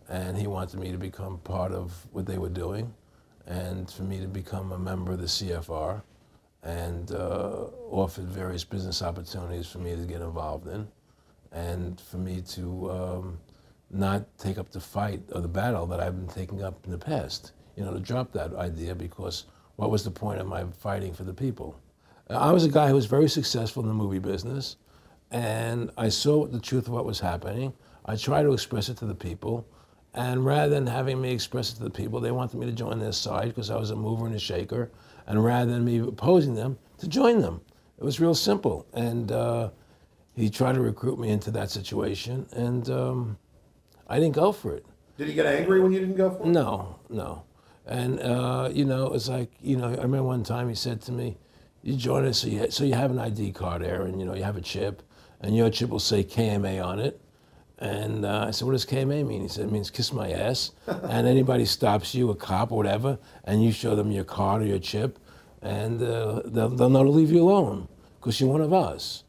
and he wanted me to become part of what they were doing, and for me to become a member of the CFR, and offered various business opportunities for me to get involved in, and for me to not take up the fight or the battle that I've been taking up in the past. You know, to drop that idea, because what was the point of my fighting for the people? I was a guy who was very successful in the movie business, and I saw the truth of what was happening. I try to express it to the people. And rather than having me express it to the people, they wanted me to join their side because I was a mover and a shaker. And rather than me opposing them, to join them. It was real simple. And he tried to recruit me into that situation. And I didn't go for it. Did he get angry when you didn't go for it? No, no. And, you know, it's like, you know, I remember one time he said to me, you join us, so you have an ID card, Aaron, you know, you have a chip, and your chip will say KMA on it. And I said, what does KMA mean? He said, it means kiss my ass. And anybody stops you, a cop or whatever, and you show them your card or your chip, and they'll know to leave you alone because you're one of us.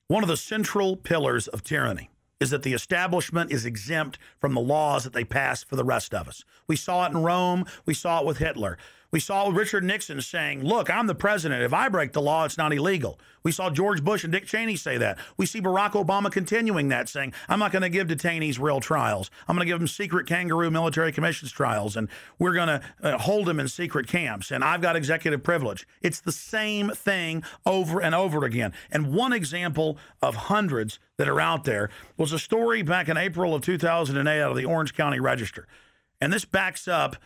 One of the central pillars of tyranny is that the establishment is exempt from the laws that they pass for the rest of us. We saw it in Rome. We saw it with Hitler. We saw Richard Nixon saying, look, I'm the president. If I break the law, it's not illegal. We saw George Bush and Dick Cheney say that. We see Barack Obama continuing that, saying, I'm not going to give detainees real trials. I'm going to give them secret kangaroo military commissions trials, and we're going to hold them in secret camps, and I've got executive privilege. It's the same thing over and over again. And one example of hundreds that are out there was a story back in April of 2008 out of the Orange County Register. And this backs up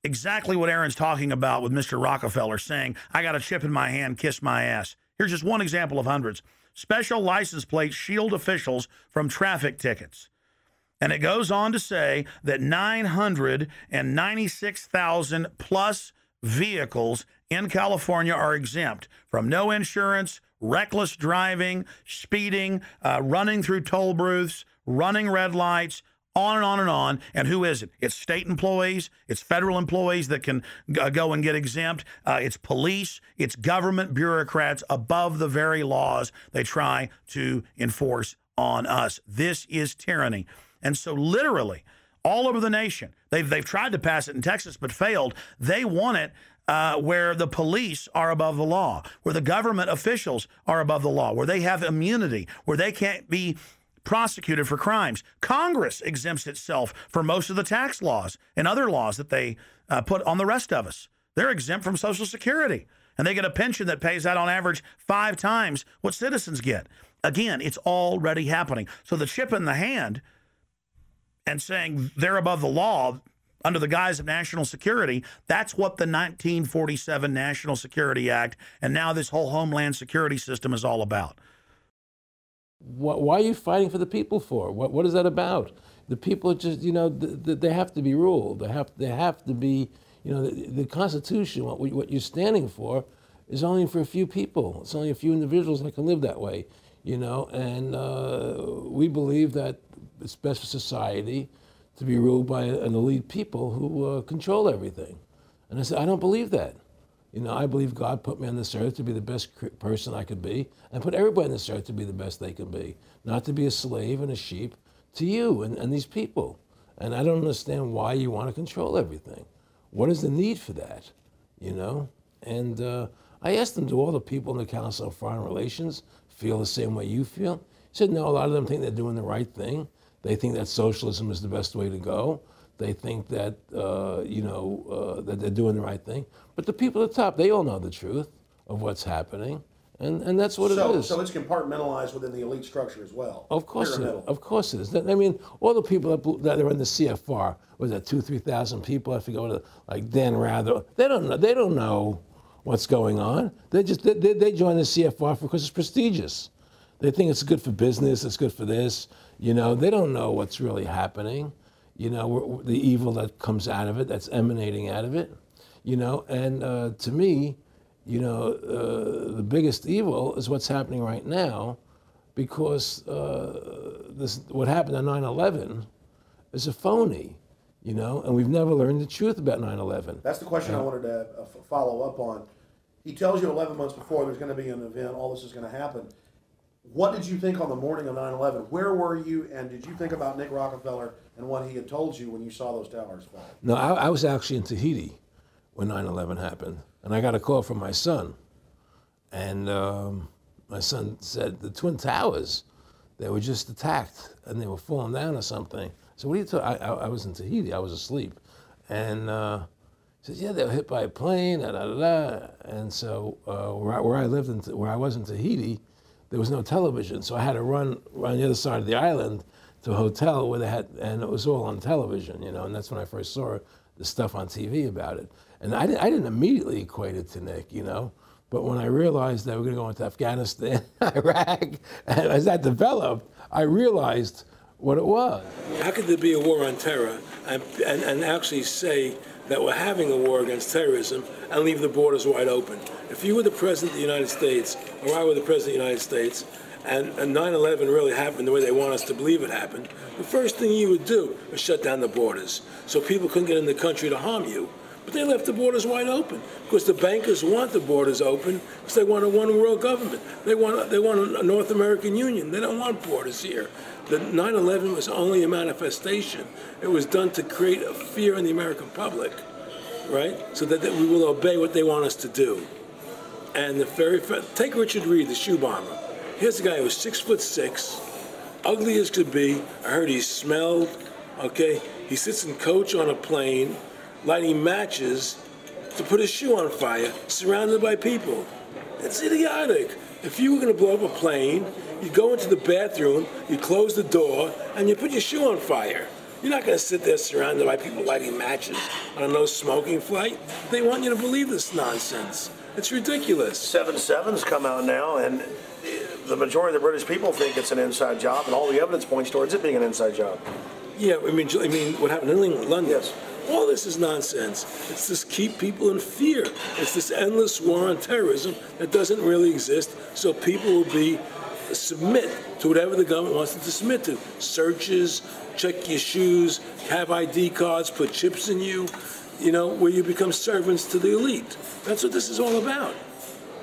exactly what Aaron's talking about with Mr. Rockefeller saying, I got a chip in my hand, kiss my ass. Here's just one example of hundreds. Special license plates shield officials from traffic tickets. And it goes on to say that 996,000 plus vehicles in California are exempt from no insurance, reckless driving, speeding, running through toll booths, running red lights, on and on and on. And who is it? It's state employees. It's federal employees that can go and get exempt. It's police. It's government bureaucrats above the very laws they try to enforce on us. This is tyranny. And so literally all over the nation, they've tried to pass it in Texas but failed. They want it where the police are above the law, where the government officials are above the law, where they have immunity, where they can't be prosecuted for crimes. Congress exempts itself from most of the tax laws and other laws that they put on the rest of us. They're exempt from Social Security, and they get a pension that pays out on average 5 times what citizens get. Again, it's already happening. So the chip in the hand and saying they're above the law under the guise of national security, that's what the 1947 National Security Act and now this whole Homeland Security system is all about. Why are you fighting for the people for? What is that about? The people just, you know, they have to be ruled. They have to be, you know, the Constitution, what you're standing for is only for a few people. It's only a few individuals that can live that way, you know, and we believe that it's best for society to be ruled by an elite people who control everything. And I said, I don't believe that. You know, I believe God put me on this earth to be the best person I could be, and put everybody on this earth to be the best they can be, not to be a slave and a sheep to you and these people. And I don't understand why you want to control everything. What is the need for that, you know? And I asked them, do all the people in the Council of Foreign Relations feel the same way you feel? He said, no, a lot of them think they're doing the right thing. They think that socialism is the best way to go. They think that, that they're doing the right thing. But the people at the top, they all know the truth of what's happening. And that's what it is. So it's compartmentalized within the elite structure as well. Of course it is. Of course it is. I mean, all the people that are in the CFR, was that 2,000-3,000 people? I forget like Dan Rather. They don't know what's going on. They join the CFR because it's prestigious. They think it's good for business. It's good for this. You know, they don't know what's really happening. You know, the evil that comes out of it, that's emanating out of it. You know, and to me, you know, the biggest evil is what's happening right now, because what happened on 9/11 is a phony, you know, and we've never learned the truth about 9/11. That's the question I wanted to follow up on. He tells you 11 months before there's going to be an event, all this is going to happen. What did you think on the morning of 9/11? Where were you, and did you think about Nick Rockefeller and what he had told you when you saw those towers fall? No, I was actually in Tahiti when 9/11 happened, and I got a call from my son, and my son said the Twin Towers, they were just attacked and they were falling down or something. So what are you talking? I was in Tahiti, I was asleep, and he says, yeah, they were hit by a plane, da da da da. And so where I lived, where I was in Tahiti, there was no television, so I had to run the other side of the island to a hotel where they had, and it was all on television, you know, and that's when I first saw the stuff on TV about it. And I didn't immediately equate it to Nick, you know, but when I realized that we're going to go into Afghanistan, Iraq, and as that developed, I realized what it was. How could there be a war on terror and actually say that we're having a war against terrorism and leave the borders wide open? If you were the President of the United States, or I were the President of the United States, and 9/11 really happened the way they want us to believe it happened, the first thing you would do is shut down the borders so people couldn't get in the country to harm you. But they left the borders wide open because the bankers want the borders open because they want a one-world government. They want a North American Union. They don't want borders here. The 9/11 was only a manifestation. It was done to create a fear in the American public, right? So that we will obey what they want us to do. And take Richard Reed, the shoe bomber. Here's a guy who was 6'6", ugly as could be. I heard he smelled, okay? He sits in coach on a plane, lighting matches to put his shoe on fire, surrounded by people. It's idiotic. If you were going to blow up a plane, you go into the bathroom, you close the door, and you put your shoe on fire. You're not going to sit there surrounded by people lighting matches on a no-smoking flight. They want you to believe this nonsense. It's ridiculous. 7/7's come out now, and the majority of the British people think it's an inside job, and all the evidence points towards it being an inside job. Yeah, I mean, what happened in England, London? Yes. All this is nonsense. It's just keep people in fear. It's this endless war on terrorism that doesn't really exist, so people will submit to whatever the government wants them to submit to. Searches, check your shoes, have ID cards, put chips in you, you know, where you become servants to the elite. That's what this is all about,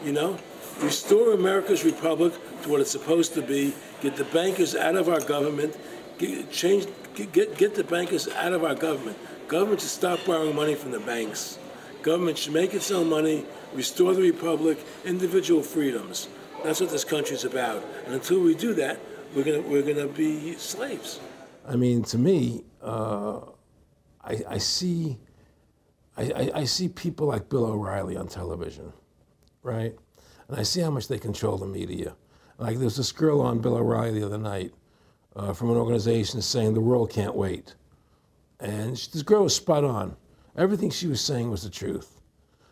you know? Restore America's republic to what it's supposed to be, get the bankers out of our government, get the bankers out of our government. Government should stop borrowing money from the banks. Government should make its own money, restore the republic, individual freedoms. That's what this country's about. And until we do that, we're gonna be slaves. I mean, to me, I see people like Bill O'Reilly on television, right? And I see how much they control the media. Like there's this girl on Bill O'Reilly the other night from an organization saying the world can't wait. And this girl was spot on. Everything she was saying was the truth.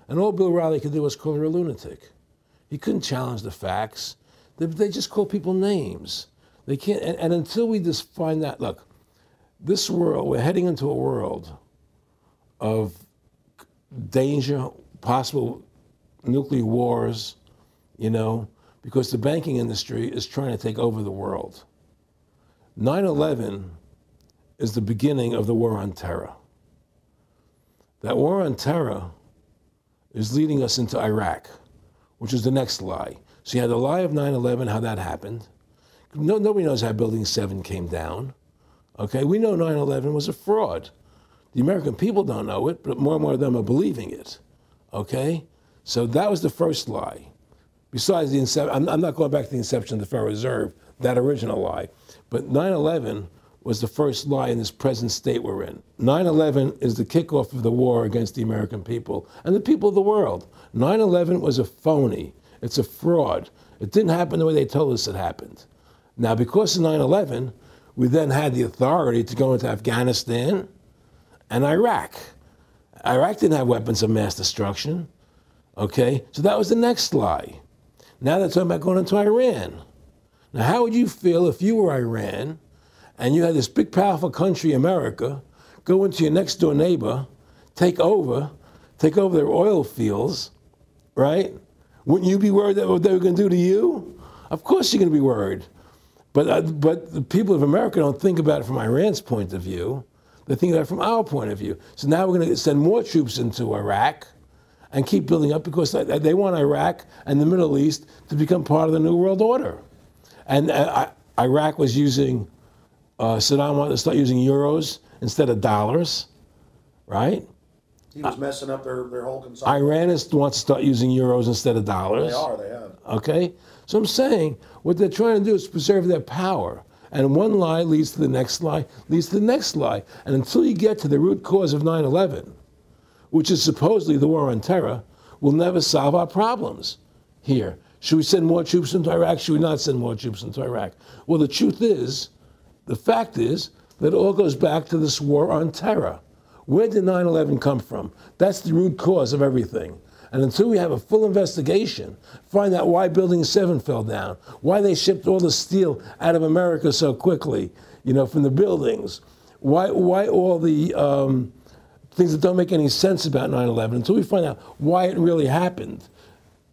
And all Bill O'Reilly could do was call her a lunatic. He couldn't challenge the facts. They just call people names. They can't, and until we just find that, look, this world, we're heading into a world of danger, possible nuclear wars, you know, because the banking industry is trying to take over the world. 9/11 is the beginning of the war on terror. That war on terror is leading us into Iraq, which is the next lie. So you had the lie of 9/11, how that happened. Nobody knows how Building 7 came down. Okay, we know 9/11 was a fraud. The American people don't know it, but more and more of them are believing it. Okay, so that was the first lie. Besides the inception, I'm not going back to the inception of the Federal Reserve, that original lie. But 9/11 was the first lie in this present state we're in. 9/11 is the kickoff of the war against the American people and the people of the world. 9/11 was a phony. It's a fraud. It didn't happen the way they told us it happened. Now, because of 9/11, we then had the authority to go into Afghanistan and Iraq. Iraq didn't have weapons of mass destruction, okay? So that was the next lie. Now they're talking about going into Iran. Now, how would you feel if you were Iran and you had this big, powerful country, America, go into your next door neighbor, take over their oil fields, right? Wouldn't you be worried that what they were going to do to you? Of course you're going to be worried. But the people of America don't think about it from Iran's point of view. They think about it from our point of view. So now we're going to send more troops into Iraq and keep building up because they want Iraq and the Middle East to become part of the New World Order. And Iraq was using, Saddam wanted to start using euros instead of dollars, right? He was messing up their whole consumption. Iran wants to start using euros instead of dollars. They have. Okay? So I'm saying what they're trying to do is preserve their power. And one lie leads to the next lie, leads to the next lie. And until you get to the root cause of 9/11, which is supposedly the war on terror, we'll never solve our problems here. Should we send more troops into Iraq? Should we not send more troops into Iraq? Well, the truth is, The fact is that it all goes back to this war on terror. Where did 9/11 come from? That's the root cause of everything. And until we have a full investigation, find out why Building 7 fell down, why they shipped all the steel out of America so quickly, from the buildings, why all the things that don't make any sense about 9/11, until we find out why it really happened,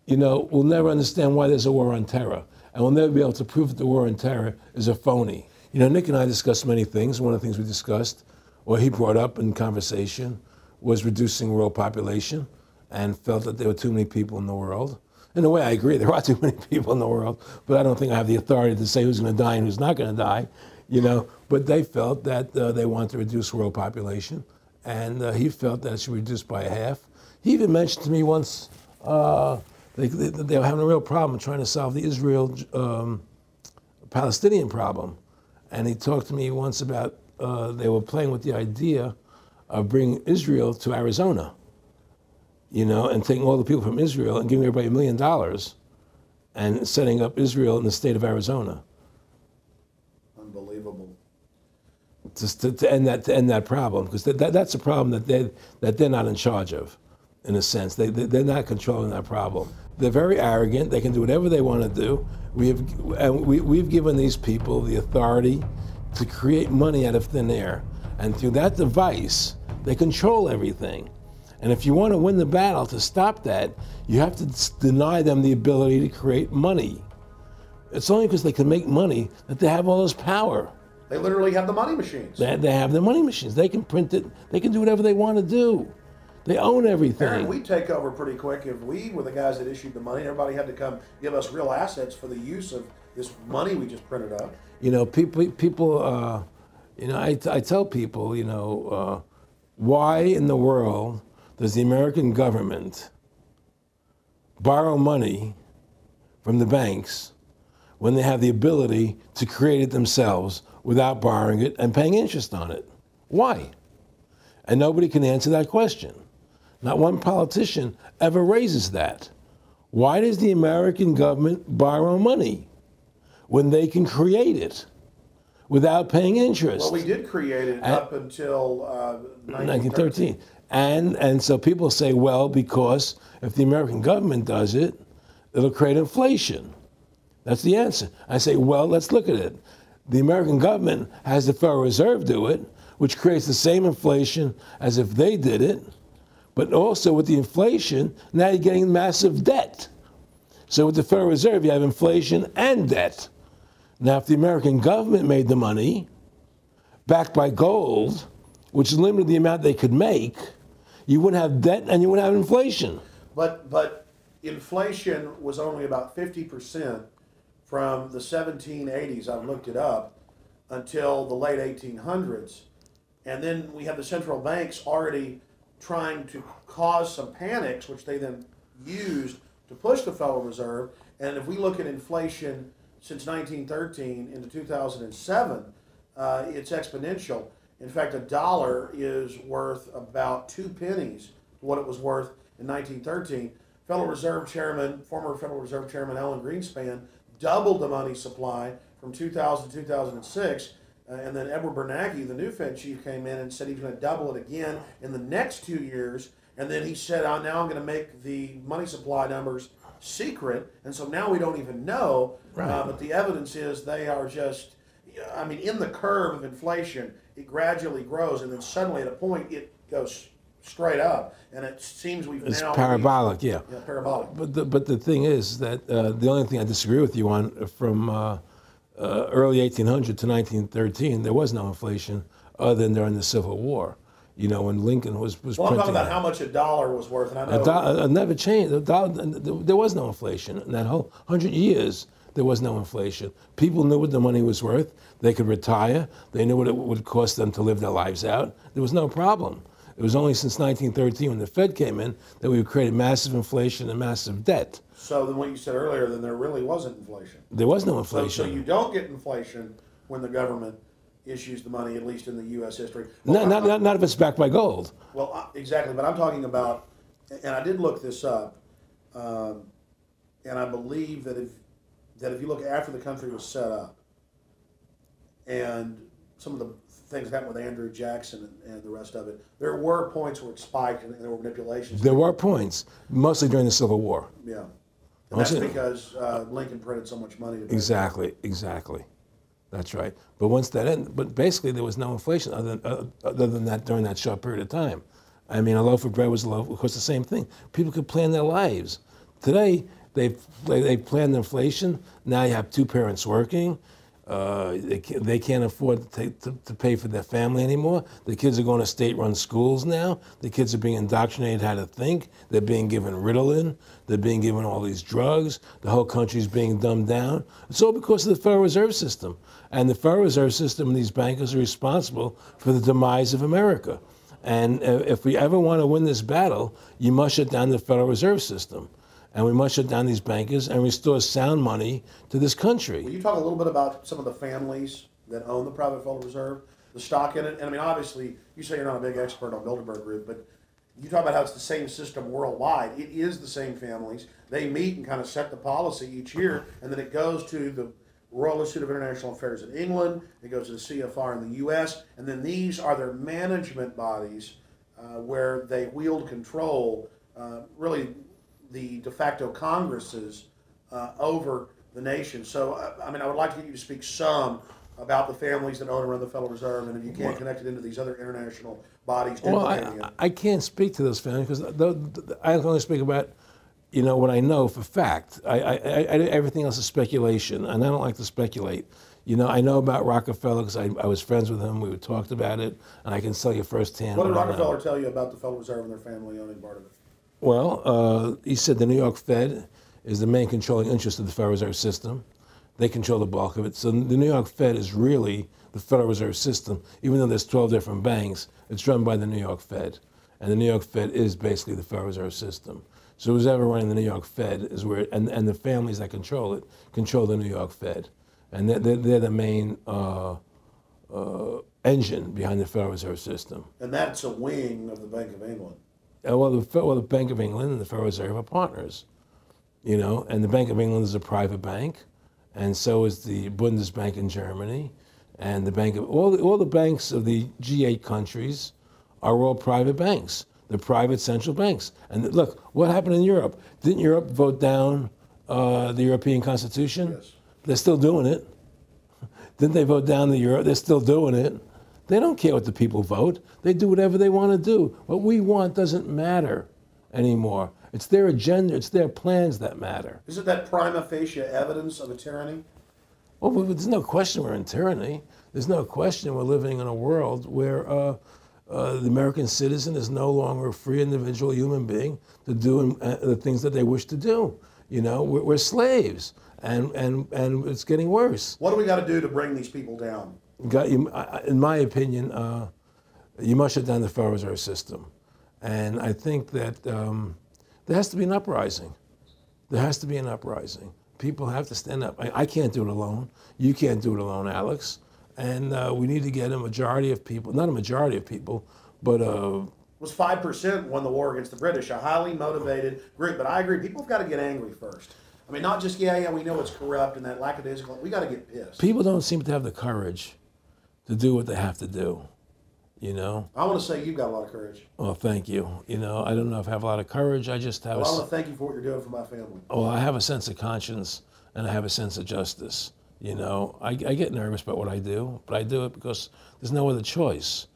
we'll never understand why there's a war on terror. And we'll never be able to prove that the war on terror is a phony. Nick and I discussed many things. One of the things we discussed, or he brought up in conversation, was reducing world population, and felt that there were too many people in the world. In a way, I agree, there are too many people in the world, but I don't think I have the authority to say who's going to die and who's not going to die, But they felt that they wanted to reduce world population, and he felt that it should be reduced by half. He even mentioned to me once they were having a real problem trying to solve the Israel-Palestinian problem. And he talked to me once about they were playing with the idea of bringing Israel to Arizona, and taking all the people from Israel and giving everybody $1 million and setting up Israel in the state of Arizona. Unbelievable. Just to end that problem, because that's a problem that they're not in charge of, in a sense. They're not controlling that problem. They're very arrogant. They can do whatever they want to do. We've given these people the authority to create money out of thin air, and through that device, they control everything. And if you want to win the battle to stop that, you have to deny them the ability to create money. It's only because they can make money that they have all this power. They literally have the money machines. They have the money machines. They can print it. They can do whatever they want to do. They own everything. Aaron, we take over pretty quick. If we were the guys that issued the money, everybody had to come give us real assets for the use of this money we just printed up. People. I tell people, why in the world does the American government borrow money from the banks when they have the ability to create it themselves without borrowing it and paying interest on it? Why? And nobody can answer that question. Not one politician ever raises that. Why does the American government borrow money when they can create it without paying interest? Well, we did create it up until 1913. And so people say, well, because if the American government does it, it'll create inflation. That's the answer. I say, well, let's look at it. The American government has the Federal Reserve do it, which creates the same inflation as if they did it. But also with the inflation, now you're getting massive debt. So with the Federal Reserve, you have inflation and debt. Now, if the American government made the money, backed by gold, which limited the amount they could make, you wouldn't have debt and you wouldn't have inflation. But inflation was only about 50% from the 1780s, I've looked it up, until the late 1800s. And then we have the central banks already trying to cause some panics, which they then used to push the Federal Reserve. And if we look at inflation since 1913 into 2007, it's exponential. In fact, $1 is worth about 2 pennies to what it was worth in 1913. Federal Reserve Chairman, former Federal Reserve Chairman Alan Greenspan, doubled the money supply from 2000 to 2006. And then Edward Bernanke, the new Fed chief, came in and said he was going to double it again in the next 2 years. And then he said, now I'm going to make the money supply numbers secret. And so now we don't even know. Right. But the evidence is they are just, in the curve of inflation, it gradually grows. And then suddenly at a point, it goes straight up. And it seems it's parabolic, yeah. Yeah, parabolic. But the thing is that the only thing I disagree with you on from early 1800 to 1913, there was no inflation other than during the Civil War. When Lincoln was well, I'm talking about how much $1 was worth. And I know it never changed. There was no inflation. In that whole 100 years, there was no inflation. People knew what the money was worth. They could retire. They knew what it would cost them to live their lives out. There was no problem. It was only since 1913 when the Fed came in that we created massive inflation and massive debt. So then what you said earlier, then there really wasn't inflation. There was no inflation. So you don't get inflation when the government issues the money, at least in the U.S. history. Well, not if it's backed by gold. Well, exactly. But I'm talking about, and I did look this up, and I believe that if you look after the country was set up, and some of the things that happened with Andrew Jackson and the rest of it, there were points where it spiked and there were manipulations. There were points, mostly during the Civil War. Yeah. And that's because Lincoln printed so much money. To Exactly. That's right. But once that ended, but basically there was no inflation other than that during that short period of time. I mean, a loaf of bread was a loaf, of course, the same thing. People could plan their lives. Today, they plan inflation. Now you have two parents working. They can't afford to pay for their family anymore. The kids are going to state-run schools now. The kids are being indoctrinated how to think. They're being given Ritalin. They're being given all these drugs. The whole country's being dumbed down. It's all because of the Federal Reserve System. And the Federal Reserve System and these bankers are responsible for the demise of America. And if we ever want to win this battle, you must shut down the Federal Reserve System. And we must shut down these bankers and restore sound money to this country. Will you talk a little bit about some of the families that own the private Federal Reserve, the stock in it? And I mean, obviously, you say you're not a big expert on Bilderberg Group, but you talk about how it's the same system worldwide. It is the same families. They meet and kind of set the policy each year, and then it goes to the Royal Institute of International Affairs in England, it goes to the CFR in the U.S., and then these are their management bodies where they wield control, really the de facto Congresses over the nation. So, I mean, I would like to get you to speak some about the families that own and run the Federal Reserve, and if you can't connect it into these other international bodies. Well, I can't speak to those families because I can only speak about, what I know for fact. Everything else is speculation, and I don't like to speculate. I know about Rockefeller because I was friends with him. We talked about it, and I can tell you firsthand. What did Rockefeller tell you about the Federal Reserve and their family owning part of it? Well, he said the New York Fed is the main controlling interest of the Federal Reserve System. They control the bulk of it. So the New York Fed is really the Federal Reserve System. Even though there's 12 different banks, it's run by the New York Fed. And the New York Fed is basically the Federal Reserve System. So who's ever running the New York Fed is where, and the families that control it, control the New York Fed. And they're the main engine behind the Federal Reserve System. And that's a wing of the Bank of England. Well, the Bank of England and the Federal Reserve are partners, and the Bank of England is a private bank, and so is the Bundesbank in Germany, and the Bank of all the banks of the G8 countries are all private banks. They're private central banks. And look, what happened in Europe? Didn't Europe vote down the European Constitution? Yes. They're still doing it. Didn't they vote down the euro? They're still doing it. They don't care what the people vote. They do whatever they want to do. What we want doesn't matter anymore. It's their agenda, it's their plans that matter. Isn't that prima facie evidence of a tyranny? Well, there's no question we're in tyranny. There's no question we're living in a world where the American citizen is no longer a free individual human being to do the things that they wish to do. We're slaves, and it's getting worse. What do we got to do to bring these people down? In my opinion, you must shut down the Federal Reserve System. And I think that there has to be an uprising. There has to be an uprising. People have to stand up. I can't do it alone. You can't do it alone, Alex. And we need to get a majority of people, not a majority of people, but it was 5% won the war against the British, a highly motivated group. But I agree, people have got to get angry first. I mean, not just, yeah, we know it's corrupt and that lackadaisical. We got to get pissed. People don't seem to have the courage to do what they have to do, I want to say you've got a lot of courage. Well, thank you. I don't know if I have a lot of courage. I just have I want to thank you for what you're doing for my family. Well, I have a sense of conscience and I have a sense of justice. I get nervous about what I do, but I do it because there's no other choice.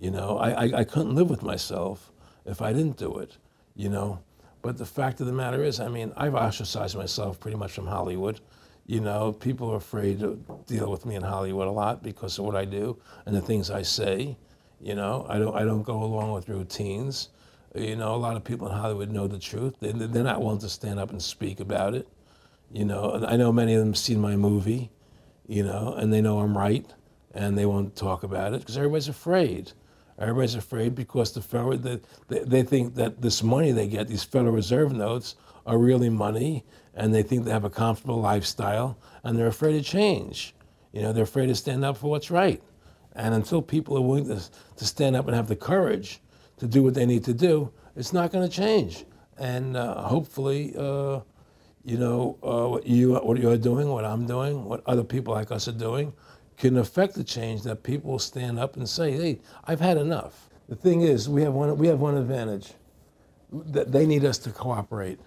I couldn't live with myself if I didn't do it, But the fact of the matter is, I've ostracized myself pretty much from Hollywood. People are afraid to deal with me in Hollywood a lot because of what I do and the things I say. I don't go along with routines. A lot of people in Hollywood know the truth. They're not willing to stand up and speak about it. I know many of them have seen my movie, and they know I'm right, and they won't talk about it because everybody's afraid. Everybody's afraid because they think that this money they get, these Federal Reserve notes, are really money, and they think they have a comfortable lifestyle, and they're afraid to change. They're afraid to stand up for what's right. And until people are willing to stand up and have the courage to do what they need to do, it's not going to change. And hopefully, what you're doing, what I'm doing, what other people like us are doing, can affect the change, that people will stand up and say, hey, I've had enough. The thing is, we have one advantage, that they need us to cooperate.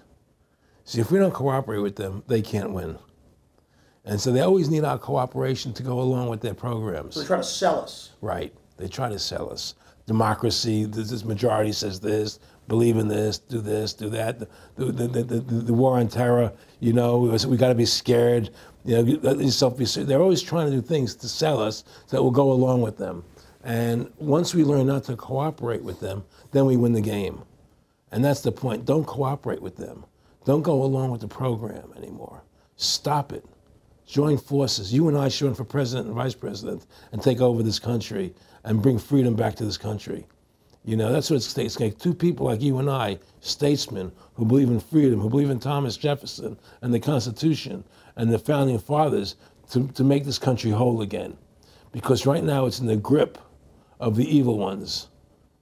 See, if we don't cooperate with them, they can't win. And so they always need our cooperation to go along with their programs. So they try to sell us. Right. They try to sell us. Democracy, this majority says this, believe in this, do that. The war on terror, you know, we got to be scared. You know, let yourself be scared. They're always trying to do things to sell us so that we'll go along with them. And once we learn not to cooperate with them, then we win the game. And that's the point. Don't cooperate with them. Don't go along with the program anymore. Stop it. Join forces. You and I should run for president and vice president and take over this country and bring freedom back to this country. You know, that's what it's going to take. Two people like you and I, statesmen who believe in freedom, who believe in Thomas Jefferson and the Constitution and the founding fathers to make this country whole again. Because right now it's in the grip of the evil ones,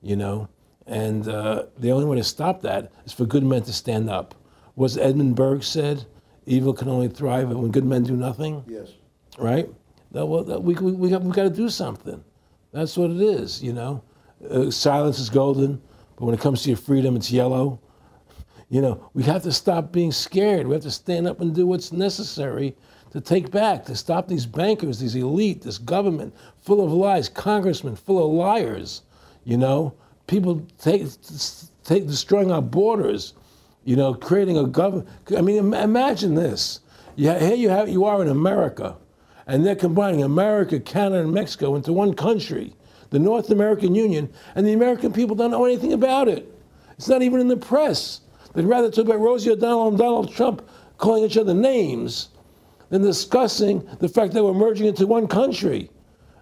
you know? And the only way to stop that is for good men to stand up. What's Edmund Burke said? Evil can only thrive when good men do nothing. Yes. Right? We got to do something. That's what it is, you know? Silence is golden, but when it comes to your freedom, it's yellow. You know, we have to stop being scared. We have to stand up and do what's necessary to take back, to stop these bankers, these elite, this government full of lies, congressmen full of liars, you know? People destroying our borders, you know, creating a government. I mean, imagine this. Here you are in America, and they're combining America, Canada, and Mexico into one country, the North American Union, and the American people don't know anything about it. It's not even in the press. They'd rather talk about Rosie O'Donnell and Donald Trump calling each other names than discussing the fact that we're merging into one country.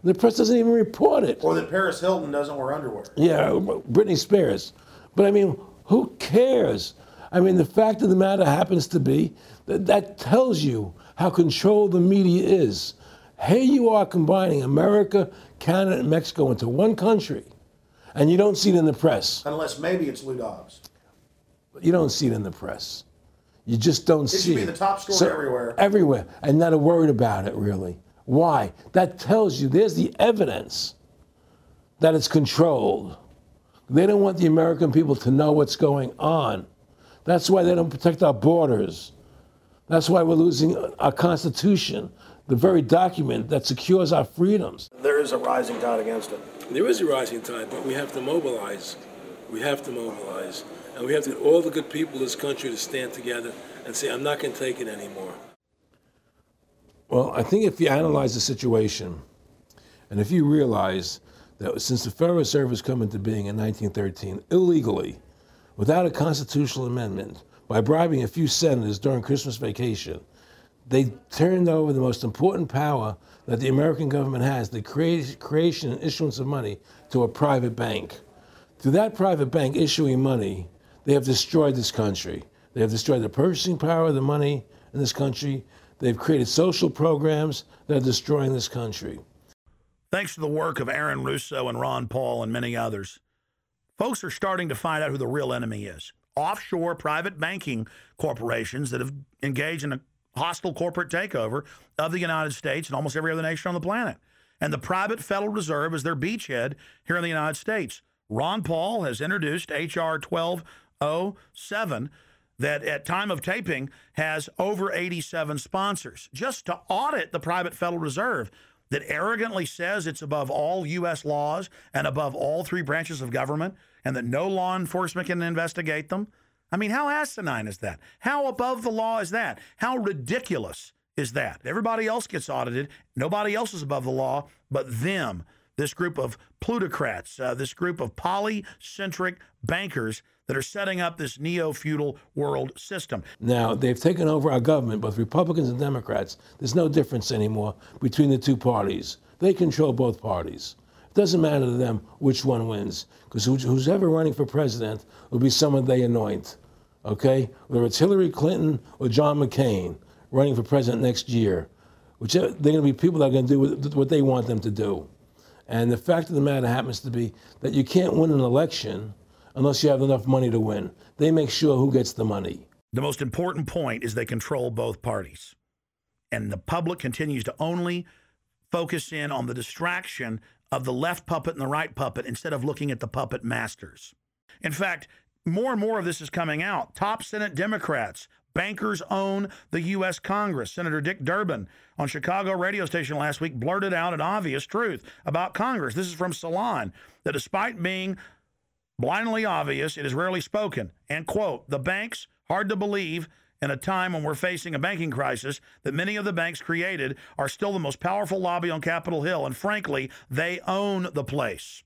The press doesn't even report it. Or that Paris Hilton doesn't wear underwear. Yeah, Britney Spears. But I mean, who cares? I mean, the fact of the matter happens to be that tells you how controlled the media is. Here you are combining America, Canada, and Mexico into one country, and you don't see it in the press. Unless maybe it's Lou Dobbs. You don't see it in the press. You just don't see it. It should be the top story everywhere. Everywhere, and not a word about it, really. Why? That tells you there's the evidence that it's controlled. They don't want the American people to know what's going on. That's why they don't protect our borders. That's why we're losing our Constitution, the very document that secures our freedoms. There is a rising tide against it. There is a rising tide, but we have to mobilize. We have to mobilize. And we have to get all the good people in this country to stand together and say, I'm not going to take it anymore. Well, I think if you analyze the situation, and if you realize that since the Federal Reserve has come into being in 1913, illegally, without a constitutional amendment, by bribing a few senators during Christmas vacation, they turned over the most important power that the American government has, the creation and issuance of money, to a private bank. Through that private bank issuing money, they have destroyed this country. They have destroyed the purchasing power of the money in this country. They've created social programs that are destroying this country. Thanks to the work of Aaron Russo and Ron Paul and many others, folks are starting to find out who the real enemy is. Offshore private banking corporations that have engaged in a hostile corporate takeover of the United States and almost every other nation on the planet. And the private Federal Reserve is their beachhead here in the United States. Ron Paul has introduced H.R. 1207 that at time of taping has over 87 sponsors just to audit the private Federal Reserve that arrogantly says it's above all U.S. laws and above all three branches of government and that no law enforcement can investigate them. I mean, how asinine is that? How above the law is that? How ridiculous is that? Everybody else gets audited. Nobody else is above the law but them, this group of plutocrats, this group of polycentric bankers that are setting up this neo-feudal world system. Now, they've taken over our government, both Republicans and Democrats. There's no difference anymore between the two parties. They control both parties. It doesn't matter to them which one wins, because who's ever running for president will be someone they anoint, okay? Whether it's Hillary Clinton or John McCain running for president next year, they're going to be people that are going to do what they want them to do. And the fact of the matter happens to be that you can't win an election unless you have enough money to win. They make sure who gets the money. The most important point is they control both parties. And the public continues to only focus in on the distraction of the left puppet and the right puppet instead of looking at the puppet masters. In fact, more and more of this is coming out. Top Senate Democrats, bankers own the U.S. Congress. Senator Dick Durbin on Chicago radio station last week blurted out an obvious truth about Congress. This is from Salon, that despite being blindly obvious, it is rarely spoken. And, quote, the banks, hard to believe in a time when we're facing a banking crisis, that many of the banks created are still the most powerful lobby on Capitol Hill. And frankly, they own the place.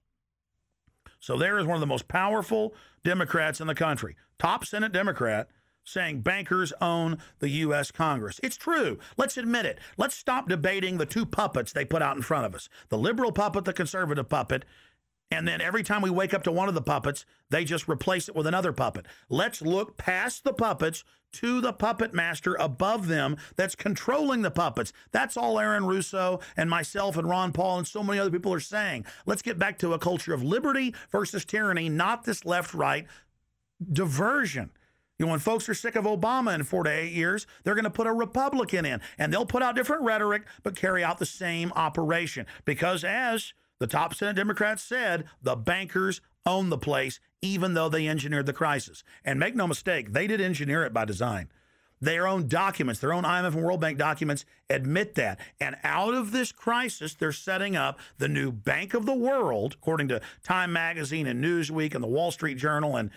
So there is one of the most powerful Democrats in the country, top Senate Democrat, saying bankers own the U.S. Congress. It's true. Let's admit it. Let's stop debating the two puppets they put out in front of us, the liberal puppet, the conservative puppet, and then every time we wake up to one of the puppets, they just replace it with another puppet. Let's look past the puppets to the puppet master above them that's controlling the puppets. That's all Aaron Russo and myself and Ron Paul and so many other people are saying. Let's get back to a culture of liberty versus tyranny, not this left-right diversion. You know, when folks are sick of Obama in 4 to 8 years, they're going to put a Republican in, and they'll put out different rhetoric, but carry out the same operation. Because as the top Senate Democrats said, the bankers own the place, even though they engineered the crisis. And make no mistake, they did engineer it by design. Their own documents, their own IMF and World Bank documents admit that. And out of this crisis, they're setting up the new Bank of the World, according to Time Magazine and Newsweek and the Wall Street Journal and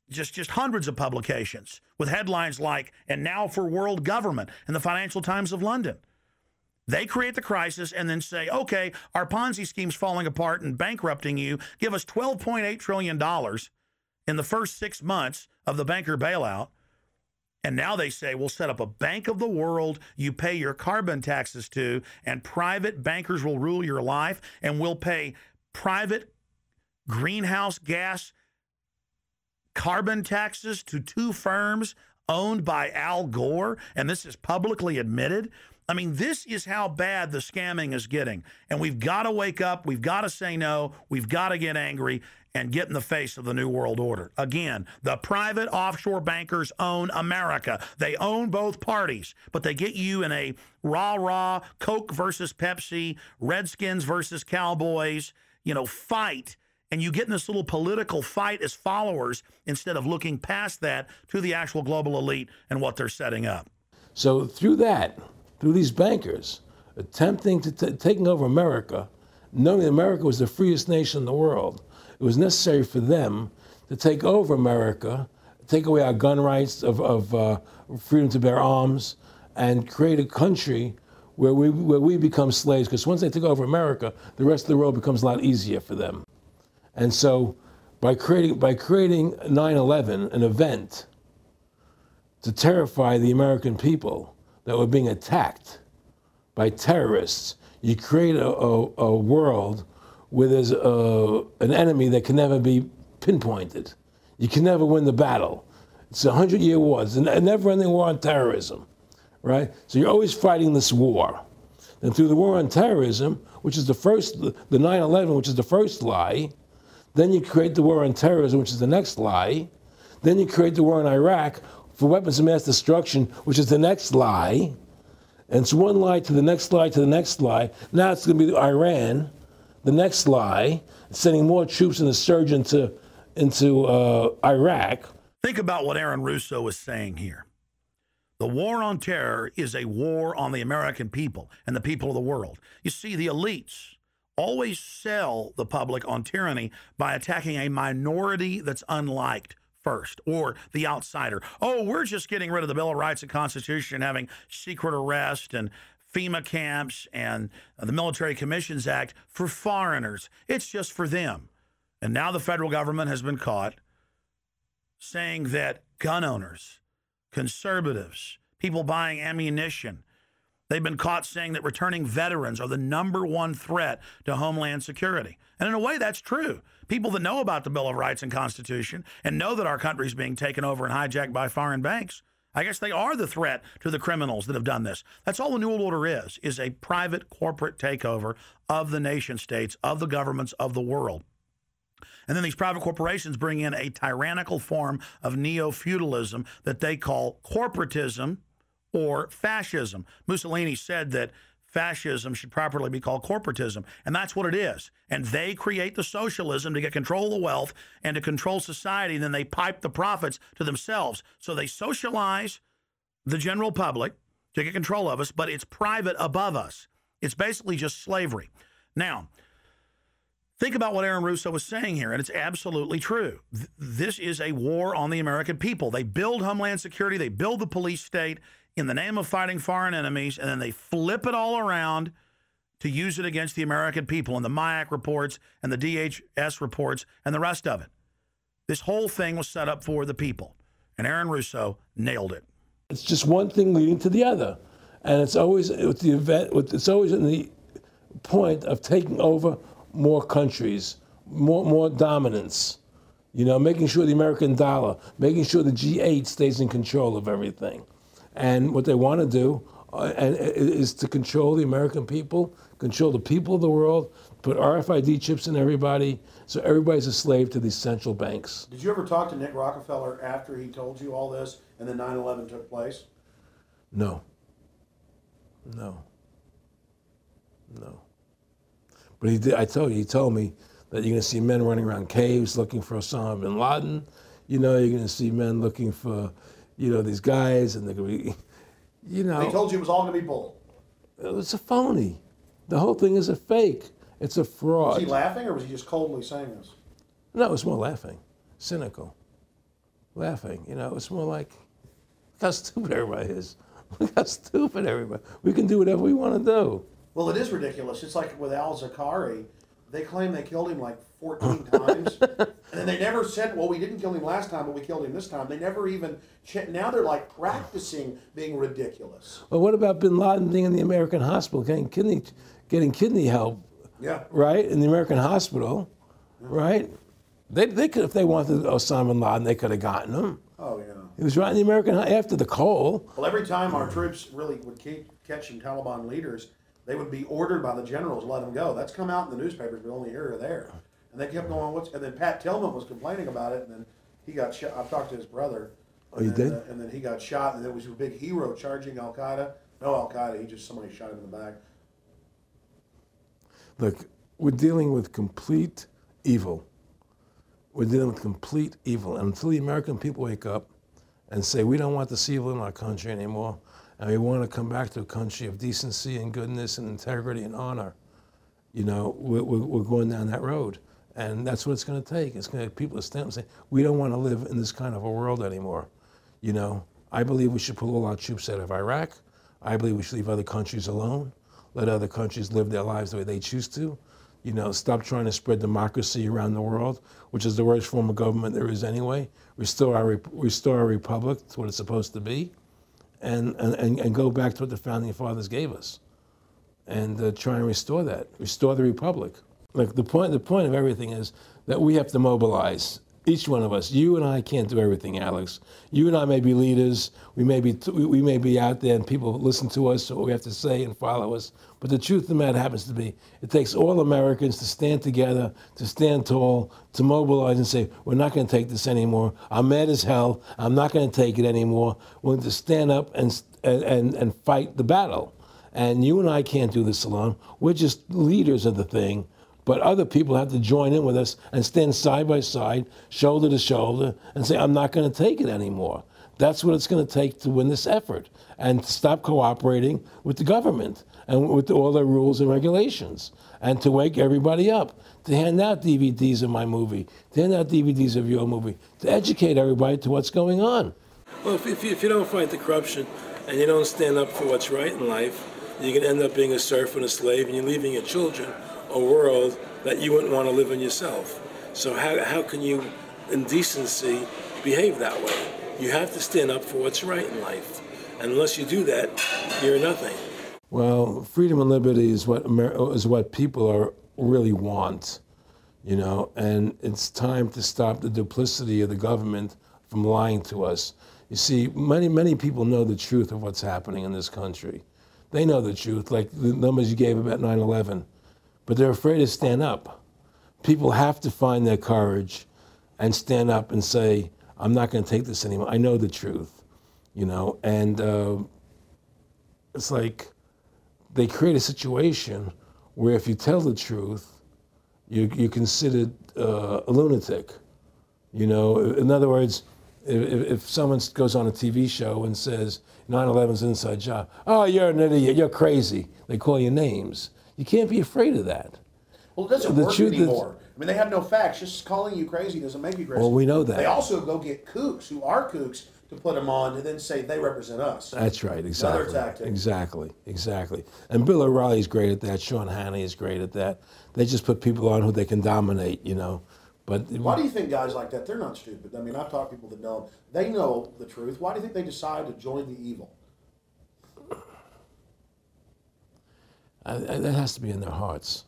just hundreds of publications with headlines like, and now for world government, in the Financial Times of London. They create the crisis and then say, okay, our Ponzi scheme's falling apart and bankrupting you. Give us $12.8 trillion in the first 6 months of the banker bailout. And now they say, we'll set up a Bank of the World you pay your carbon taxes to, and private bankers will rule your life, and we'll pay private greenhouse gas carbon taxes to two firms owned by Al Gore, and this is publicly admitted. I mean, this is how bad the scamming is getting. And we've got to wake up. We've got to say no. We've got to get angry and get in the face of the New World Order. Again, the private offshore bankers own America. They own both parties, but they get you in a rah-rah, Coke versus Pepsi, Redskins versus Cowboys, fight. And you get in this little political fight as followers instead of looking past that to the actual global elite and what they're setting up. So through these bankers attempting to taking over America, knowing that America was the freest nation in the world, it was necessary for them to take over America, take away our gun rights of freedom to bear arms, and create a country where we become slaves. Because once they take over America, the rest of the world becomes a lot easier for them. And so by creating 9/11, an event to terrify the American people that were being attacked by terrorists, you create a world where there's an enemy that can never be pinpointed. You can never win the battle. It's a 100-year war. It's a never-ending war on terrorism, right? So you're always fighting this war. And through the war on terrorism, which is the 9/11, which is the first lie, then you create the war on terrorism, which is the next lie. Then you create the war in Iraq for weapons of mass destruction, which is the next lie. And it's one lie to the next lie to the next lie. Now it's going to be Iran, the next lie, sending more troops and a surge into Iraq. Think about what Aaron Russo is saying here. The war on terror is a war on the American people and the people of the world. You see, the elites always sell the public on tyranny by attacking a minority that's unliked first, or the outsider. Oh, we're just getting rid of the Bill of Rights and Constitution, having secret arrest and FEMA camps and the Military Commissions Act for foreigners. It's just for them. And now the federal government has been caught saying that gun owners, conservatives, people buying ammunition, they've been caught saying that returning veterans are the #1 threat to Homeland Security. And in a way, that's true. People that know about the Bill of Rights and Constitution and know that our country is being taken over and hijacked by foreign banks, I guess they are the threat to the criminals that have done this. That's all the New World Order is a private corporate takeover of the nation states, of the governments of the world. And then these private corporations bring in a tyrannical form of neo-feudalism that they call corporatism or fascism. Mussolini said that fascism should properly be called corporatism. And that's what it is. And they create the socialism to get control of the wealth and to control society. And then they pipe the profits to themselves. So they socialize the general public to get control of us, but it's private above us. It's basically just slavery. Now, think about what Aaron Russo was saying here, and it's absolutely true. This is a war on the American people. They build Homeland Security, they build the police state in the name of fighting foreign enemies, and then they flip it all around to use it against the American people and the MIAC reports and the DHS reports and the rest of it. This whole thing was set up for the people, and Aaron Russo nailed it. It's just one thing leading to the other, and it's always with the event. It's always in the point of taking over more countries, more dominance, you know, making sure the American dollar, making sure the G8 stays in control of everything. And what they want to do is to control the American people, control the people of the world, put RFID chips in everybody, so everybody's a slave to these central banks. Did you ever talk to Nick Rockefeller after he told you all this and then 9/11 took place? No. No. No. But he did. He told me that you're going to see men running around caves looking for Osama bin Laden. You know, you're going to see men looking for, you know, these guys, and they're going to be, you know. They told you it was all going to be bull. It's a phony. The whole thing is a fake. It's a fraud. Was he laughing, or was he just coldly saying this? No, it's more laughing, cynical, laughing. You know, it's more like, look how stupid everybody is. Look how stupid everybody. We can do whatever we want to do. Well, it is ridiculous. It's like with Al-Zakari. They claim they killed him like 14 times. And then they never said, well, we didn't kill him last time, but we killed him this time. They never even now they're like practicing being ridiculous. Well, what about bin Laden being in the American hospital, getting kidney help? Yeah. Right? In the American hospital, right? They could, if they wanted Osama bin Laden, they could have gotten him. Oh, yeah. He was right in the American, after the coal. Well, every time our troops really would keep catching Taliban leaders, they would be ordered by the generals to let them go. That's come out in the newspapers, but only here or there. And they kept going, and then Pat Tillman was complaining about it, and then he got shot. I've talked to his brother. Oh, you did? And then he got shot, and there was a big hero charging Al-Qaeda. No Al-Qaeda, somebody shot him in the back. Look, we're dealing with complete evil. We're dealing with complete evil. And until the American people wake up and say, we don't want this evil in our country anymore, and we want to come back to a country of decency and goodness and integrity and honor, you know, we're going down that road. And that's what it's going to take. It's going to people to stand up and say, we don't want to live in this kind of a world anymore. You know, I believe we should pull all our troops out of Iraq. I believe we should leave other countries alone. Let other countries live their lives the way they choose to. You know, stop trying to spread democracy around the world, which is the worst form of government there is anyway. Restore our republic to what it's supposed to be, and go back to what the founding fathers gave us, and try and restore that. Restore the republic. Like the point of everything is that we have to mobilize. Each one of us. You and I can't do everything, Alex. You and I may be leaders. We may be out there, and people listen to us, what we have to say, and follow us. But the truth of the matter happens to be, it takes all Americans to stand together, to stand tall, to mobilize and say, we're not going to take this anymore. I'm mad as hell. I'm not going to take it anymore. We're going to stand up and fight the battle. And you and I can't do this alone. We're just leaders of the thing. But other people have to join in with us and stand side by side, shoulder to shoulder, and say, I'm not going to take it anymore. That's what it's going to take to win this effort, and to stop cooperating with the government and with all their rules and regulations, and to wake everybody up, to hand out DVDs of my movie, to hand out DVDs of your movie, to educate everybody to what's going on. Well, if you don't fight the corruption and you don't stand up for what's right in life, you can end up being a serf and a slave, and you're leaving your children a world that you wouldn't want to live in yourself. So how can you, in decency, behave that way? You have to stand up for what's right in life. And unless you do that, you're nothing. Well, freedom and liberty is what people really want, you know, and it's time to stop the duplicity of the government from lying to us. You see, many people know the truth of what's happening in this country. They know the truth, like the numbers you gave about 9/11. But they're afraid to stand up. People have to find their courage and stand up and say, I'm not going to take this anymore. I know the truth, you know. And it's like they create a situation where if you tell the truth, you're considered a lunatic. You know, in other words, if someone goes on a TV show and says 9/11's an inside job, oh, you're an idiot, you're crazy. They call you names. You can't be afraid of that. Well, it doesn't work anymore. I mean, they have no facts. Just calling you crazy doesn't make you crazy. Well, we know that. They also go get kooks who are kooks to put them on and then say they represent us. That's right, exactly. Another tactic. Exactly. And Bill O'Reilly's great at that. Sean Hannity is great at that. They just put people on who they can dominate, you know. But why do you think guys like that, they're not stupid? I mean, I've talked to people that know, they know the truth. Why do you think they decide to join the evil? That has to be in their hearts.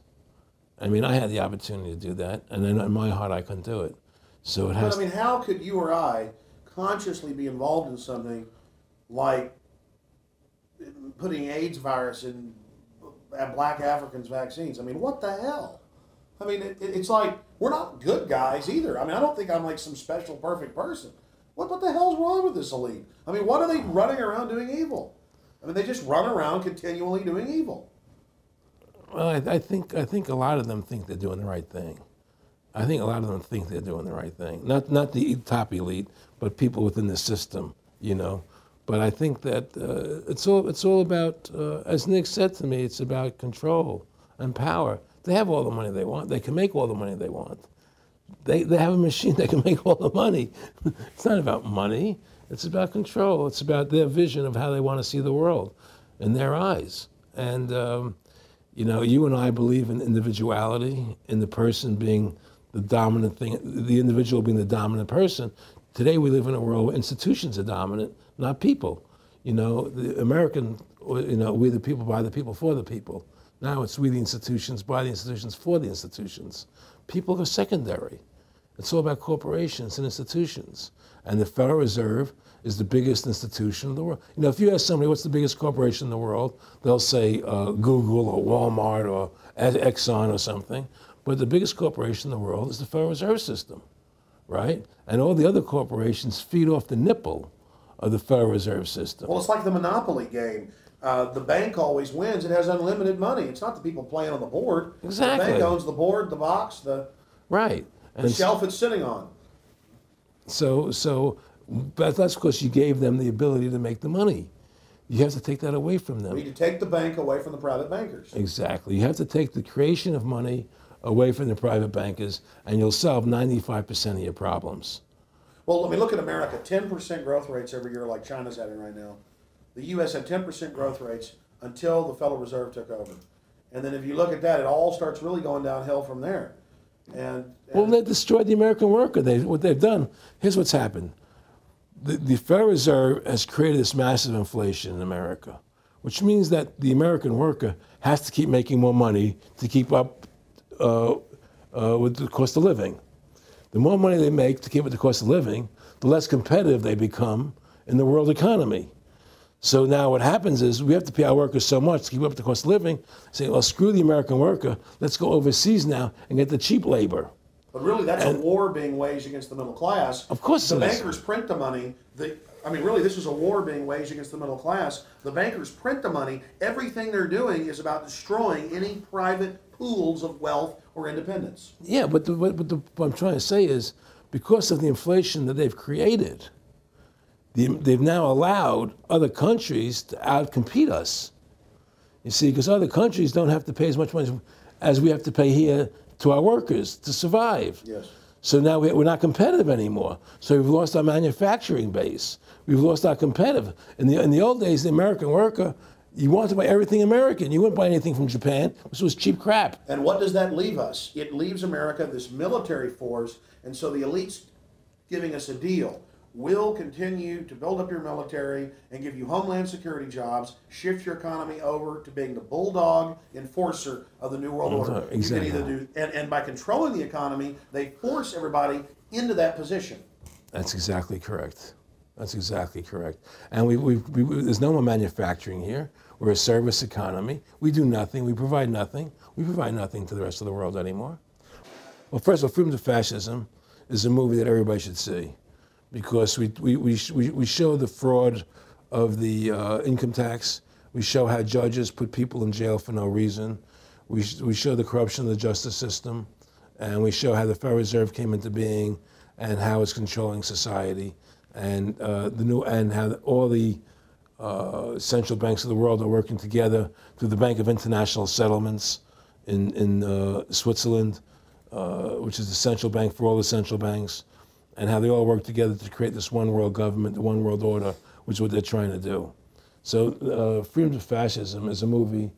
I mean, I had the opportunity to do that, and then in my heart, I couldn't do it. So it has. But I mean, how could you or I consciously be involved in something like putting AIDS virus in Black Africans' vaccines? I mean, what the hell? I mean, it's like we're not good guys either. I mean, I don't think I'm like some special perfect person. What the hell's wrong with this elite? I mean, what are they running around doing evil? I mean, they just run around continually doing evil. Well, I think a lot of them think they're doing the right thing. I think a lot of them think they're doing the right thing. Not the top elite, but people within the system, you know. But I think that it's all about, as Nick said to me, it's about control and power. They have all the money they want. They can make all the money they want. They have a machine that can make all the money. It's not about money. It's about control. It's about their vision of how they want to see the world in their eyes. And you know, you and I believe in individuality, in the person being the dominant thing, the individual being the dominant person. Today we live in a world where institutions are dominant, not people. You know, the American, you know, we the people, by the people, for the people. Now it's we the institutions, by the institutions, for the institutions. People are secondary. It's all about corporations and institutions. And the Federal Reserve is the biggest institution in the world. You know, if you ask somebody what's the biggest corporation in the world, they'll say Google or Walmart or Exxon or something. But the biggest corporation in the world is the Federal Reserve System, right? And all the other corporations feed off the nipple of the Federal Reserve System. Well, it's like the Monopoly game. The bank always wins. It has unlimited money. It's not the people playing on the board. Exactly. The bank owns the board, the box, the shelf it's sitting on. But that's because you gave them the ability to make the money. You have to take that away from them. We need to take the bank away from the private bankers. Exactly. You have to take the creation of money away from the private bankers, and you'll solve 95% of your problems. Well, I mean, look at America. 10% growth rates every year like China's having right now. The U.S. had 10% growth rates until the Federal Reserve took over. And then if you look at that, it all starts really going downhill from there. Well, they destroyed the American worker. What they've done, here's what's happened. The Federal Reserve has created this massive inflation in America, which means that the American worker has to keep making more money to keep up with the cost of living. The more money they make to keep with the cost of living, the less competitive they become in the world economy. So now what happens is we have to pay our workers so much to keep up with the cost of living, say, well, screw the American worker, let's go overseas now and get the cheap labor. But really, that's a war being waged against the middle class. Of course the bankers print the money. I mean, really, this is a war being waged against the middle class. The bankers print the money. Everything they're doing is about destroying any private pools of wealth or independence. Yeah, but what I'm trying to say is because of the inflation that they've created, they've now allowed other countries to outcompete us. You see, because other countries don't have to pay as much money as we have to pay here to our workers to survive. Yes. So now we're not competitive anymore. So we've lost our manufacturing base. We've lost our competitive. In the old days, the American worker, you wanted to buy everything American. You wouldn't buy anything from Japan, which was cheap crap. And what does that leave us? It leaves America this military force, and so the elite's giving us a deal. We'll continue to build up your military and give you homeland security jobs, shift your economy over to being the bulldog enforcer of the New World Order. Exactly. You can either do, and by controlling the economy, they force everybody into that position. That's exactly correct. That's exactly correct. And there's no more manufacturing here. We're a service economy. We do nothing. We provide nothing. We provide nothing to the rest of the world anymore. Well, first of all, Freedom to Fascism is a movie that everybody should see, because we show the fraud of the income tax. We show how judges put people in jail for no reason. We show the corruption of the justice system, and we show how the Federal Reserve came into being and how it's controlling society, and how all the central banks of the world are working together through the Bank of International Settlements in Switzerland, which is the central bank for all the central banks, and how they all work together to create this one world government, the one world order, which is what they're trying to do. So Freedom to Fascism is a movie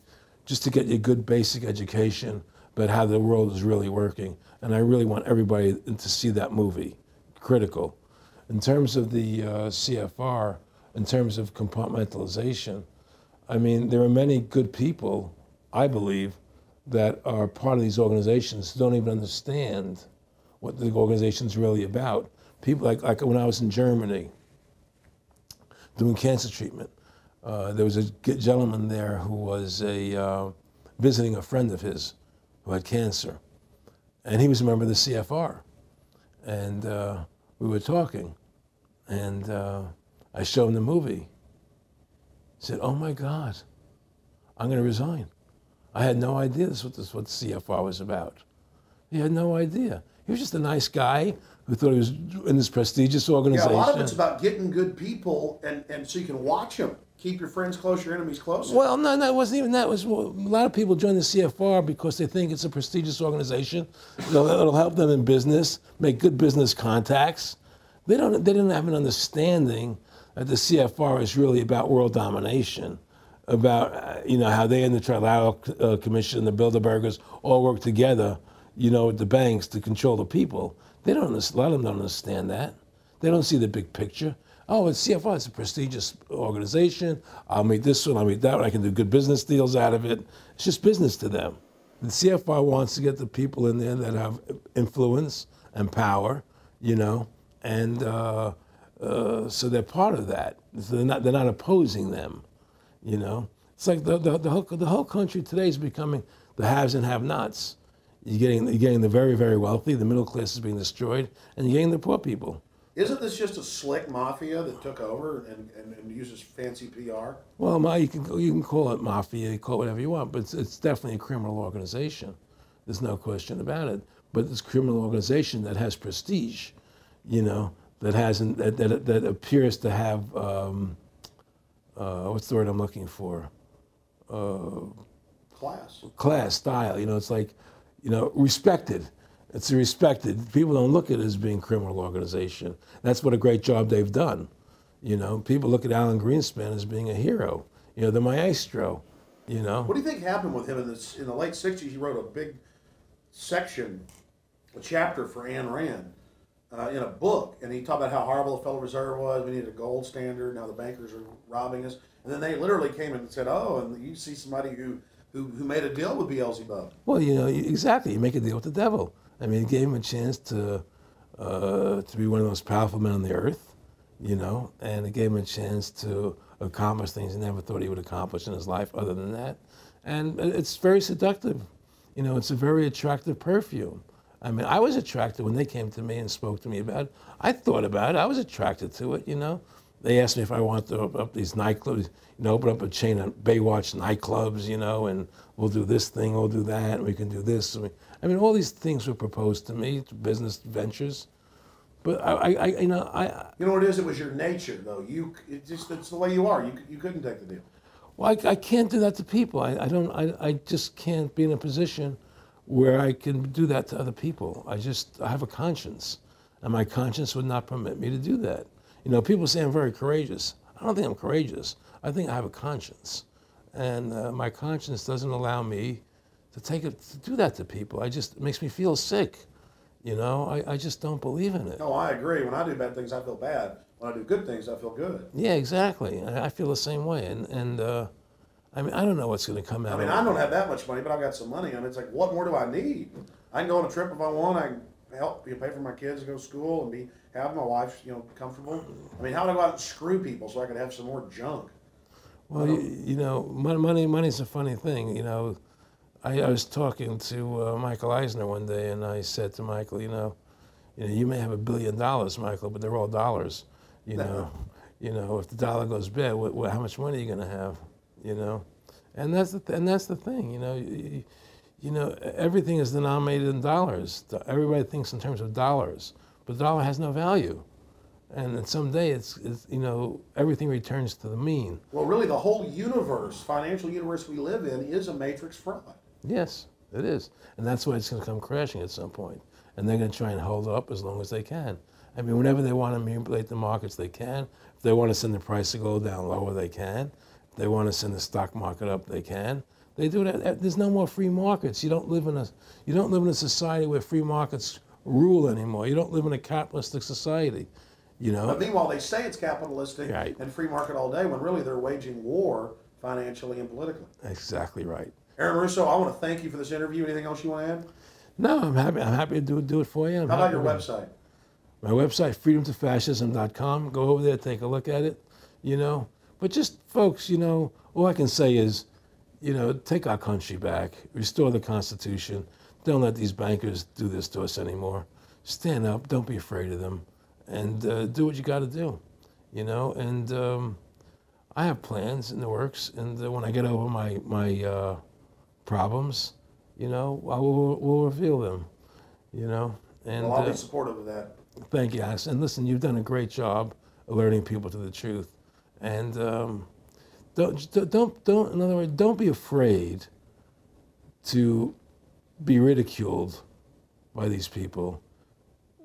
just to get you a good basic education about how the world is really working. And I really want everybody to see that movie, critical. In terms of the CFR, in terms of compartmentalization, I mean, there are many good people, I believe, that are part of these organizations who don't even understand what the organization's really about. People like when I was in Germany doing cancer treatment, there was a gentleman there who was visiting a friend of his who had cancer. And he was a member of the CFR. And we were talking, and I showed him the movie. He said, "Oh my God, I'm going to resign. I had no idea this was what the CFR was about." He had no idea. He was just a nice guy who thought he was in this prestigious organization. Yeah, a lot of it's about getting good people, and so you can watch them. Keep your friends close, your enemies closer. Well, no, it wasn't even that. It was, well, a lot of people join the CFR because they think it's a prestigious organization. It'll help them in business, make good business contacts. They didn't have an understanding that the CFR is really about world domination, about how they and the Trilateral Commission, the Bilderbergers, all work together, with the banks to control the people. A lot of them don't understand that. They don't see the big picture. Oh, it's CFR, it's a prestigious organization. I'll meet this one, I'll meet that one. I can do good business deals out of it. It's just business to them. The CFR wants to get the people in there that have influence and power, and so they're part of that. So they're not opposing them, It's like the whole country today is becoming the haves and have-nots. You're getting the very, very wealthy, the middle class is being destroyed, and you're getting the poor people. Isn't this just a slick mafia that took over and uses fancy PR? Well, you can call it mafia, you call it whatever you want, but it's definitely a criminal organization. There's no question about it. But it's a criminal organization that has prestige, that appears to have what's the word I'm looking for? Class, style. It's like, respected. It's respected. People don't look at it as being a criminal organization. That's what a great job they've done. People look at Alan Greenspan as being a hero. The maestro. What do you think happened with him in the late '60s? He wrote a big section, a chapter for Ayn Rand in a book, and he talked about how horrible the Federal Reserve was. We needed a gold standard. Now the bankers are robbing us. And then they literally came and said, "Oh, and you see somebody who made a deal with Beelzebub." Well, exactly. You make a deal with the devil. I mean, it gave him a chance to be one of the most powerful men on the earth, and it gave him a chance to accomplish things he never thought he would accomplish in his life other than that. And it's very seductive. It's a very attractive perfume. I mean, I was attracted when they came to me and spoke to me about it. I thought about it. I was attracted to it, They asked me if I wanted to open up these nightclubs, open up a chain of Baywatch nightclubs, and we'll do this thing, we'll do that, and we can do this. I mean, all these things were proposed to me, business ventures. But You know what it is? It was your nature, though. It's the way you are. You couldn't take the deal. Well, I can't do that to people. I just can't be in a position where I can do that to other people. I have a conscience, and my conscience would not permit me to do that. People say I'm very courageous. I don't think I'm courageous. I think I have a conscience, and my conscience doesn't allow me to do that to people. It makes me feel sick. I just don't believe in it. No, I agree. When I do bad things, I feel bad. When I do good things, I feel good. Yeah, exactly. I feel the same way. And I mean, I don't know what's going to come out. I mean, I don't have that much money, but I've got some money. I mean, it's like, what more do I need? I can go on a trip if I want. I can help pay for my kids to go to school and have my wife, comfortable. I mean, how would I go out and screw people so I could have some more junk? Well, money's a funny thing. I was talking to Michael Eisner one day, and I said to Michael, you may have $1 billion, Michael, but they're all dollars. If the dollar goes bad, how much money are you going to have? you know, and that's the thing, you know. You know, everything is denominated in dollars. Everybody thinks in terms of dollars, but the dollar has no value. And then someday it's you know, everything returns to the mean. Well, really, the whole universe, financial universe we live in, is a matrix fraud. Yes, it is. And that's why it's going to come crashing at some point. And they're going to try and hold it up as long as they can. I mean, whenever they want to manipulate the markets, they can. If they want to send the price to go down lower, they can. If they want to send the stock market up, they can. They do that. There's no more free markets. You don't live in a society where free markets rule anymore. You don't live in a capitalistic society, you know. But meanwhile, they say it's capitalistic Right. and free market all day, when really they're waging war financially and politically. Exactly right. Aaron Russo, I want to thank you for this interview. Anything else you want to add? No, I'm happy to do it for you. How about your website? My website, freedomtofascism.com. Go over there, take a look at it, you know. But just, folks, you know, all I can say is, you know, take our country back, restore the Constitution. Don't let these bankers do this to us anymore. Stand up, don't be afraid of them, and do what you got to do, you know. And I have plans in the works, and when I get over my problems, you know, we'll reveal them, you know. And Well, I'll be supportive of that. Thank you, Alex. And listen, you've done a great job alerting people to the truth. And in other words, don't be afraid to be ridiculed by these people.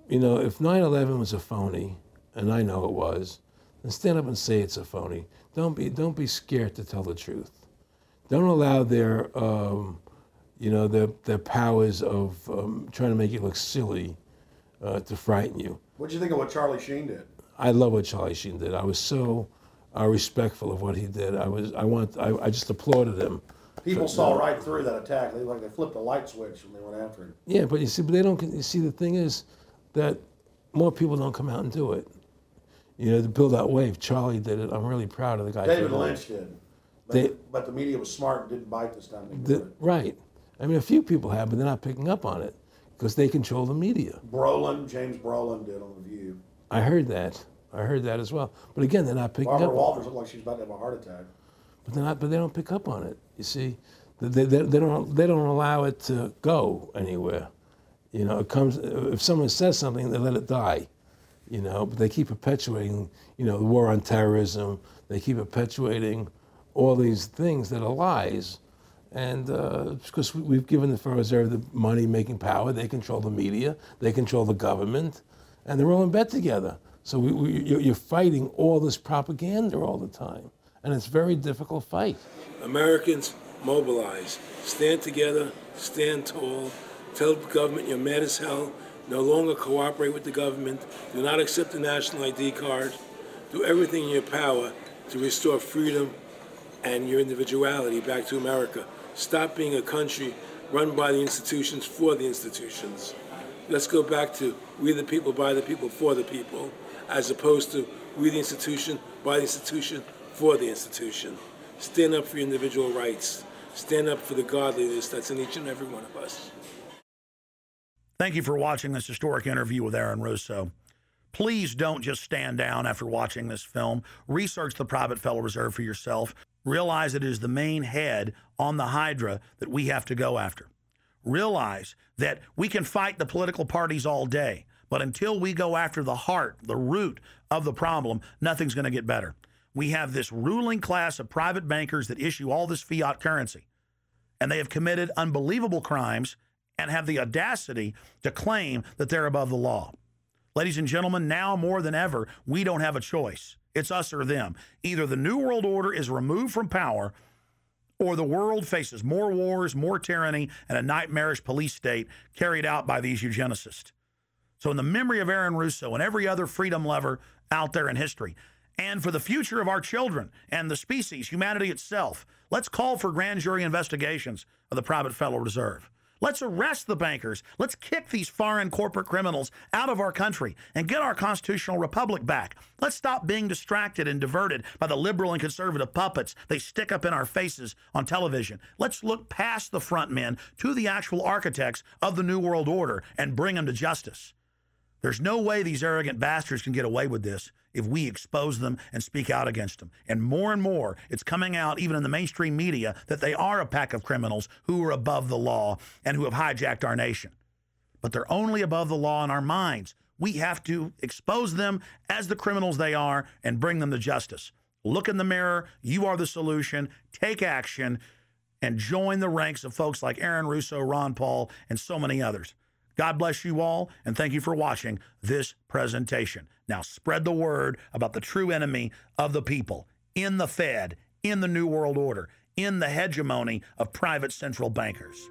You know, if 9/11 was a phony, and I know it was, then stand up and say it's a phony. Don't be scared to tell the truth. Don't allow their you know, their powers of trying to make you look silly to frighten you. What do you think of what Charlie Sheen did? I love what Charlie Sheen did. I was so respectful of what he did. I just applauded him. People saw right through that attack. They flipped a light switch when they went after him. Yeah, but you see, they don't. You see, the thing is that more people don't come out and do it. You know, to build that wave. Charlie did it. I'm really proud of the guy. David Lynch did. But the media was smart and didn't bite this time. Right. I mean, a few people have, but they're not picking up on it because they control the media. James Brolin did on The View. I heard that as well. But again, they're not picking up. Barbara Walters looked like she's about to have a heart attack. But they don't pick up on it. You see, they don't allow it to go anywhere. You know, it comes, if someone says something, they let it die. You know, but they keep perpetuating, you know, the war on terrorism. They keep perpetuating all these things that are lies. And because we've given the Federal Reserve the money-making power, they control the media, they control the government, and they're all in bed together. So you're fighting all this propaganda all the time, and it's a very difficult fight. Americans, mobilize. Stand together, stand tall. Tell the government you're mad as hell. No longer cooperate with the government. Do not accept the national ID card. Do everything in your power to restore freedom and your individuality back to America. Stop being a country run by the institutions for the institutions. Let's go back to we the people, by the people, for the people, as opposed to we the institution, by the institution, for the institution. Stand up for your individual rights. Stand up for the godliness that's in each and every one of us. Thank you for watching this historic interview with Aaron Russo. Please don't just stand down after watching this film. Research the private Federal Reserve for yourself. Realize it is the main head on the Hydra that we have to go after. Realize that we can fight the political parties all day, but until we go after the heart, the root of the problem, nothing's going to get better. We have this ruling class of private bankers that issue all this fiat currency, and they have committed unbelievable crimes and have the audacity to claim that they're above the law. Ladies and gentlemen, now more than ever, we don't have a choice. It's us or them. Either the New World Order is removed from power, or the world faces more wars, more tyranny, and a nightmarish police state carried out by these eugenicists. So in the memory of Aaron Russo and every other freedom lover out there in history, and for the future of our children and the species, humanity itself, let's call for grand jury investigations of the private Federal Reserve. Let's arrest the bankers. Let's kick these foreign corporate criminals out of our country and get our constitutional republic back. Let's stop being distracted and diverted by the liberal and conservative puppets they stick up in our faces on television. Let's look past the front men to the actual architects of the New World Order and bring them to justice. There's no way these arrogant bastards can get away with this. if we expose them and speak out against them. And more, it's coming out even in the mainstream media that they are a pack of criminals who are above the law and who have hijacked our nation. But they're only above the law in our minds. We have to expose them as the criminals they are and bring them to justice. Look in the mirror. You are the solution. Take action and join the ranks of folks like Aaron Russo, Ron Paul, and so many others. God bless you all, and thank you for watching this presentation. Now spread the word about the true enemy of the people in the Fed, in the New World Order, in the hegemony of private central bankers.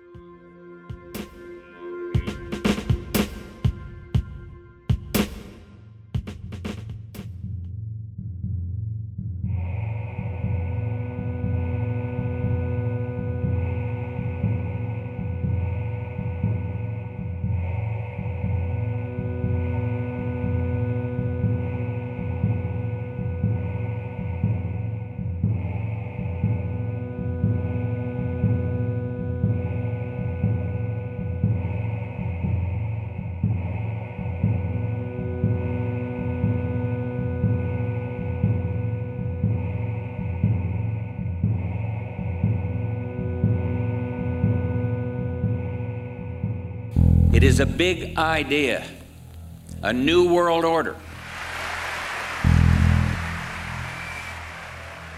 It is a big idea, a new world order.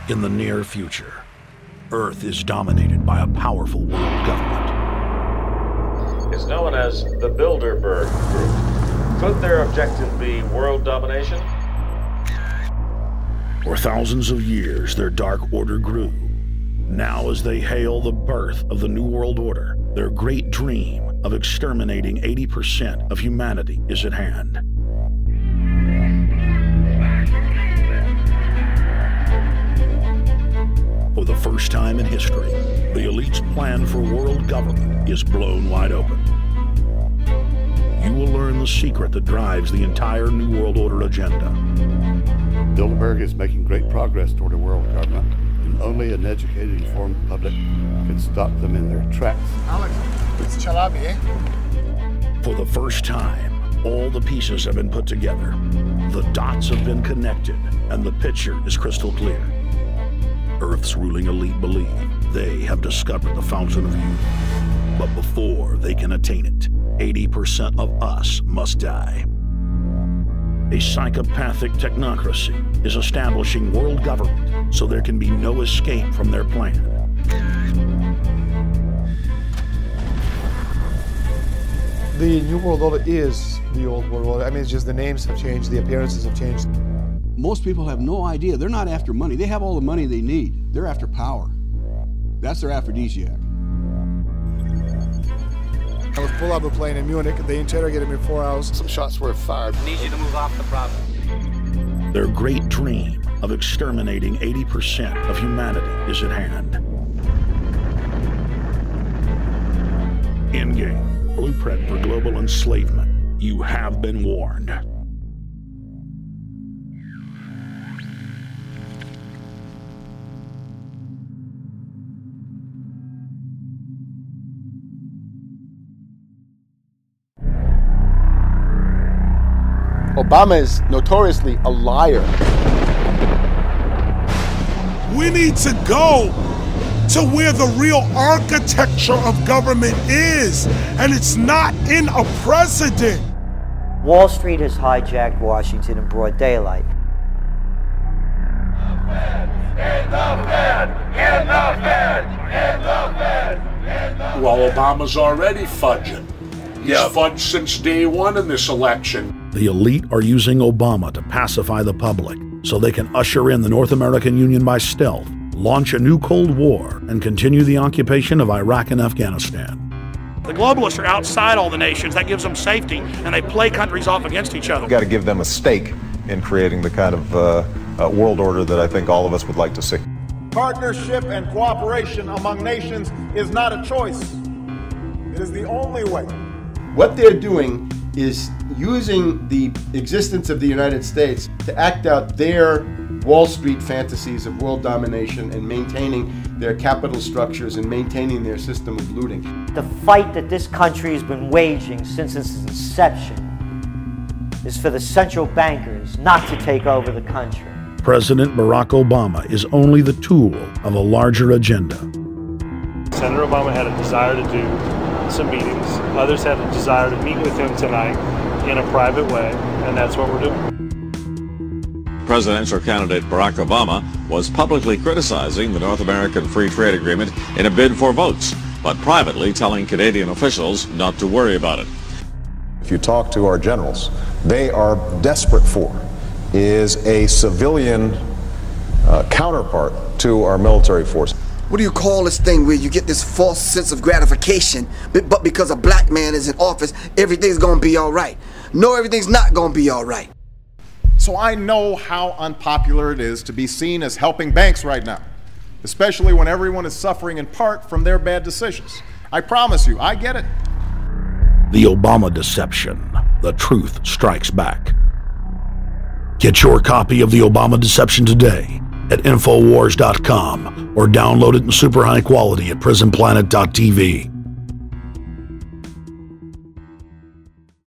In the near future, Earth is dominated by a powerful world government. Is known as the Bilderberg Group. Could their objective be world domination? For thousands of years, their dark order grew. Now, as they hail the birth of the New World Order, their great dream of exterminating 80% of humanity is at hand. For the first time in history, the elite's plan for world government is blown wide open. You will learn the secret that drives the entire New World Order agenda. Bilderberg is making great progress toward a world government, and only an educated, informed public can stop them in their tracks. Alex, it's Chalabi, eh? For the first time, all the pieces have been put together. The dots have been connected, and the picture is crystal clear. Earth's ruling elite believe they have discovered the fountain of youth. But before they can attain it, 80% of us must die. A psychopathic technocracy is establishing world government so there can be no escape from their plan. The New World Order is the old world order. I mean, it's just the names have changed, the appearances have changed. Most people have no idea. They're not after money. They have all the money they need. They're after power. That's their aphrodisiac. I was pulled out of a plane in Munich. They interrogated me 4 hours. Some shots were fired. I need you to move off the property. Their great dream of exterminating 80% of humanity is at hand. Endgame. Blueprint for global enslavement. You have been warned. Obama is notoriously a liar. We need to go to where the real architecture of government is, and it's not in a president. Wall Street has hijacked Washington in broad daylight. Well, Obama's already fudging. He's fudged since day one in this election. The elite are using Obama to pacify the public so they can usher in the North American Union by stealth, launch a new Cold War, and continue the occupation of Iraq and Afghanistan. The globalists are outside all the nations. That gives them safety, and they play countries off against each other. We've got to give them a stake in creating the kind of world order that I think all of us would like to see. Partnership and cooperation among nations is not a choice. It is the only way. What they're doing is using the existence of the United States to act out their Wall Street fantasies of world domination and maintaining their capital structures and maintaining their system of looting. The fight that this country has been waging since its inception is for the central bankers not to take over the country. President Barack Obama is only the tool of a larger agenda. Senator Obama had a desire to do some meetings. Others had a desire to meet with him tonight in a private way, and that's what we're doing. Presidential candidate Barack Obama was publicly criticizing the North American Free Trade Agreement in a bid for votes, but privately telling Canadian officials not to worry about it. If you talk to our generals, they are desperate for is a civilian counterpart to our military force. What do you call this thing where you get this false sense of gratification, but because a black man is in office, everything's gonna be all right? No, everything's not gonna be all right. So I know how unpopular it is to be seen as helping banks right now, especially when everyone is suffering in part from their bad decisions. I promise you, I get it. The Obama deception. The truth strikes back. Get your copy of The Obama Deception today at Infowars.com or download it in super high quality at prisonplanet.tv.